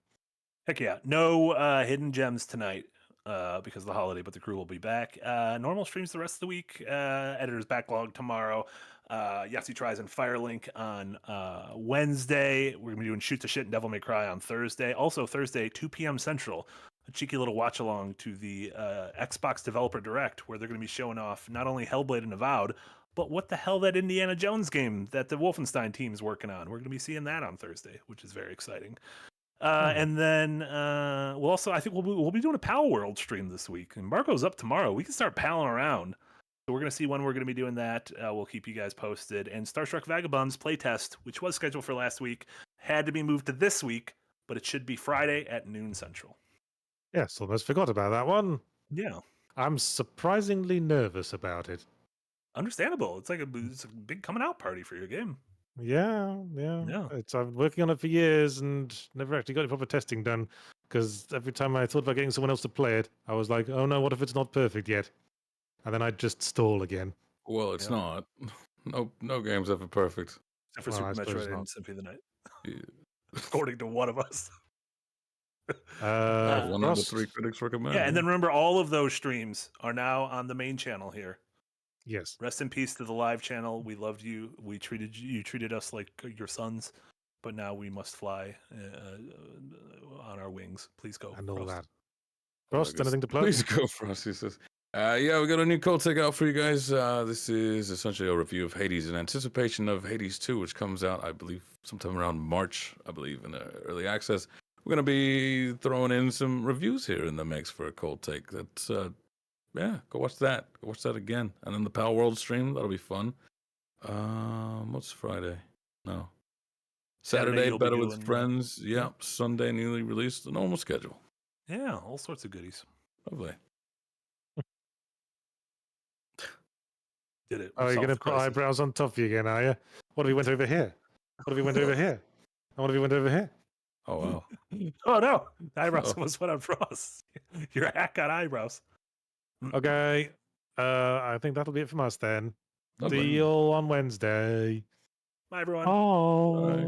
Heck yeah. No hidden gems tonight because of the holiday, but the crew will be back. Normal streams the rest of the week. Editor's backlog tomorrow. Yahtzee Tries and Firelink on Wednesday. We're going to be doing Shoot the Shit and Devil May Cry on Thursday. Also, Thursday, 2 p.m. Central, a cheeky little watch along to the Xbox Developer Direct, where they're going to be showing off not only Hellblade and Avowed, but what the hell that Indiana Jones game that the Wolfenstein team is working on. We're going to be seeing that on Thursday, which is very exciting. And then we'll also, I think we'll be doing a Pal World stream this week. And Marco's up tomorrow. We can start palling around. So we're going to see when we're going to be doing that. We'll keep you guys posted. And Starstruck Vagabonds playtest, which was scheduled for last week, had to be moved to this week, but it should be Friday at noon Central. Yes, almost forgot about that one. Yeah. I'm surprisingly nervous about it. Understandable. It's a big coming out party for your game. Yeah. I've been working on it for years and never actually got any proper testing done because every time I thought about getting someone else to play it, I was like, oh no, what if it's not perfect yet? And then I'd just stall again. Well, it's not. No game's ever perfect. Except for Super Metroid and Symphony of the Night. Yeah. According to one of us. One of the 3 critics recommend. Yeah, and then remember, all of those streams are now on the main channel here. Yes. Rest in peace to the live channel. We loved you. We treated us like your sons, but now we must fly on our wings. Please go. And all Frost. that. Frost, anything to plug? Please go, Frost. He says. Yeah, we got a new cold take out for you guys. This is essentially a review of Hades in anticipation of Hades 2, which comes out, I believe, sometime around March, I believe, in early access. We're going to be throwing in some reviews here in the mix for a cold take. That's, yeah, go watch that. Go watch that again. And then the Pal World stream, that'll be fun. What's Friday? No. Saturday, Better with Friends. Yeah, Sunday, newly released, the normal schedule. Yeah, all sorts of goodies. Lovely. Did it. Oh, you're going to put eyebrows on Toffee again, are you? What have you went over here? What have you went over here? And what have you went over here? Oh, wow. Oh, no. Eyebrows almost went on Frost. Your hack got eyebrows. Okay. I think that'll be it from us then. Okay. See you all on Wednesday. Bye, everyone. Oh. Bye.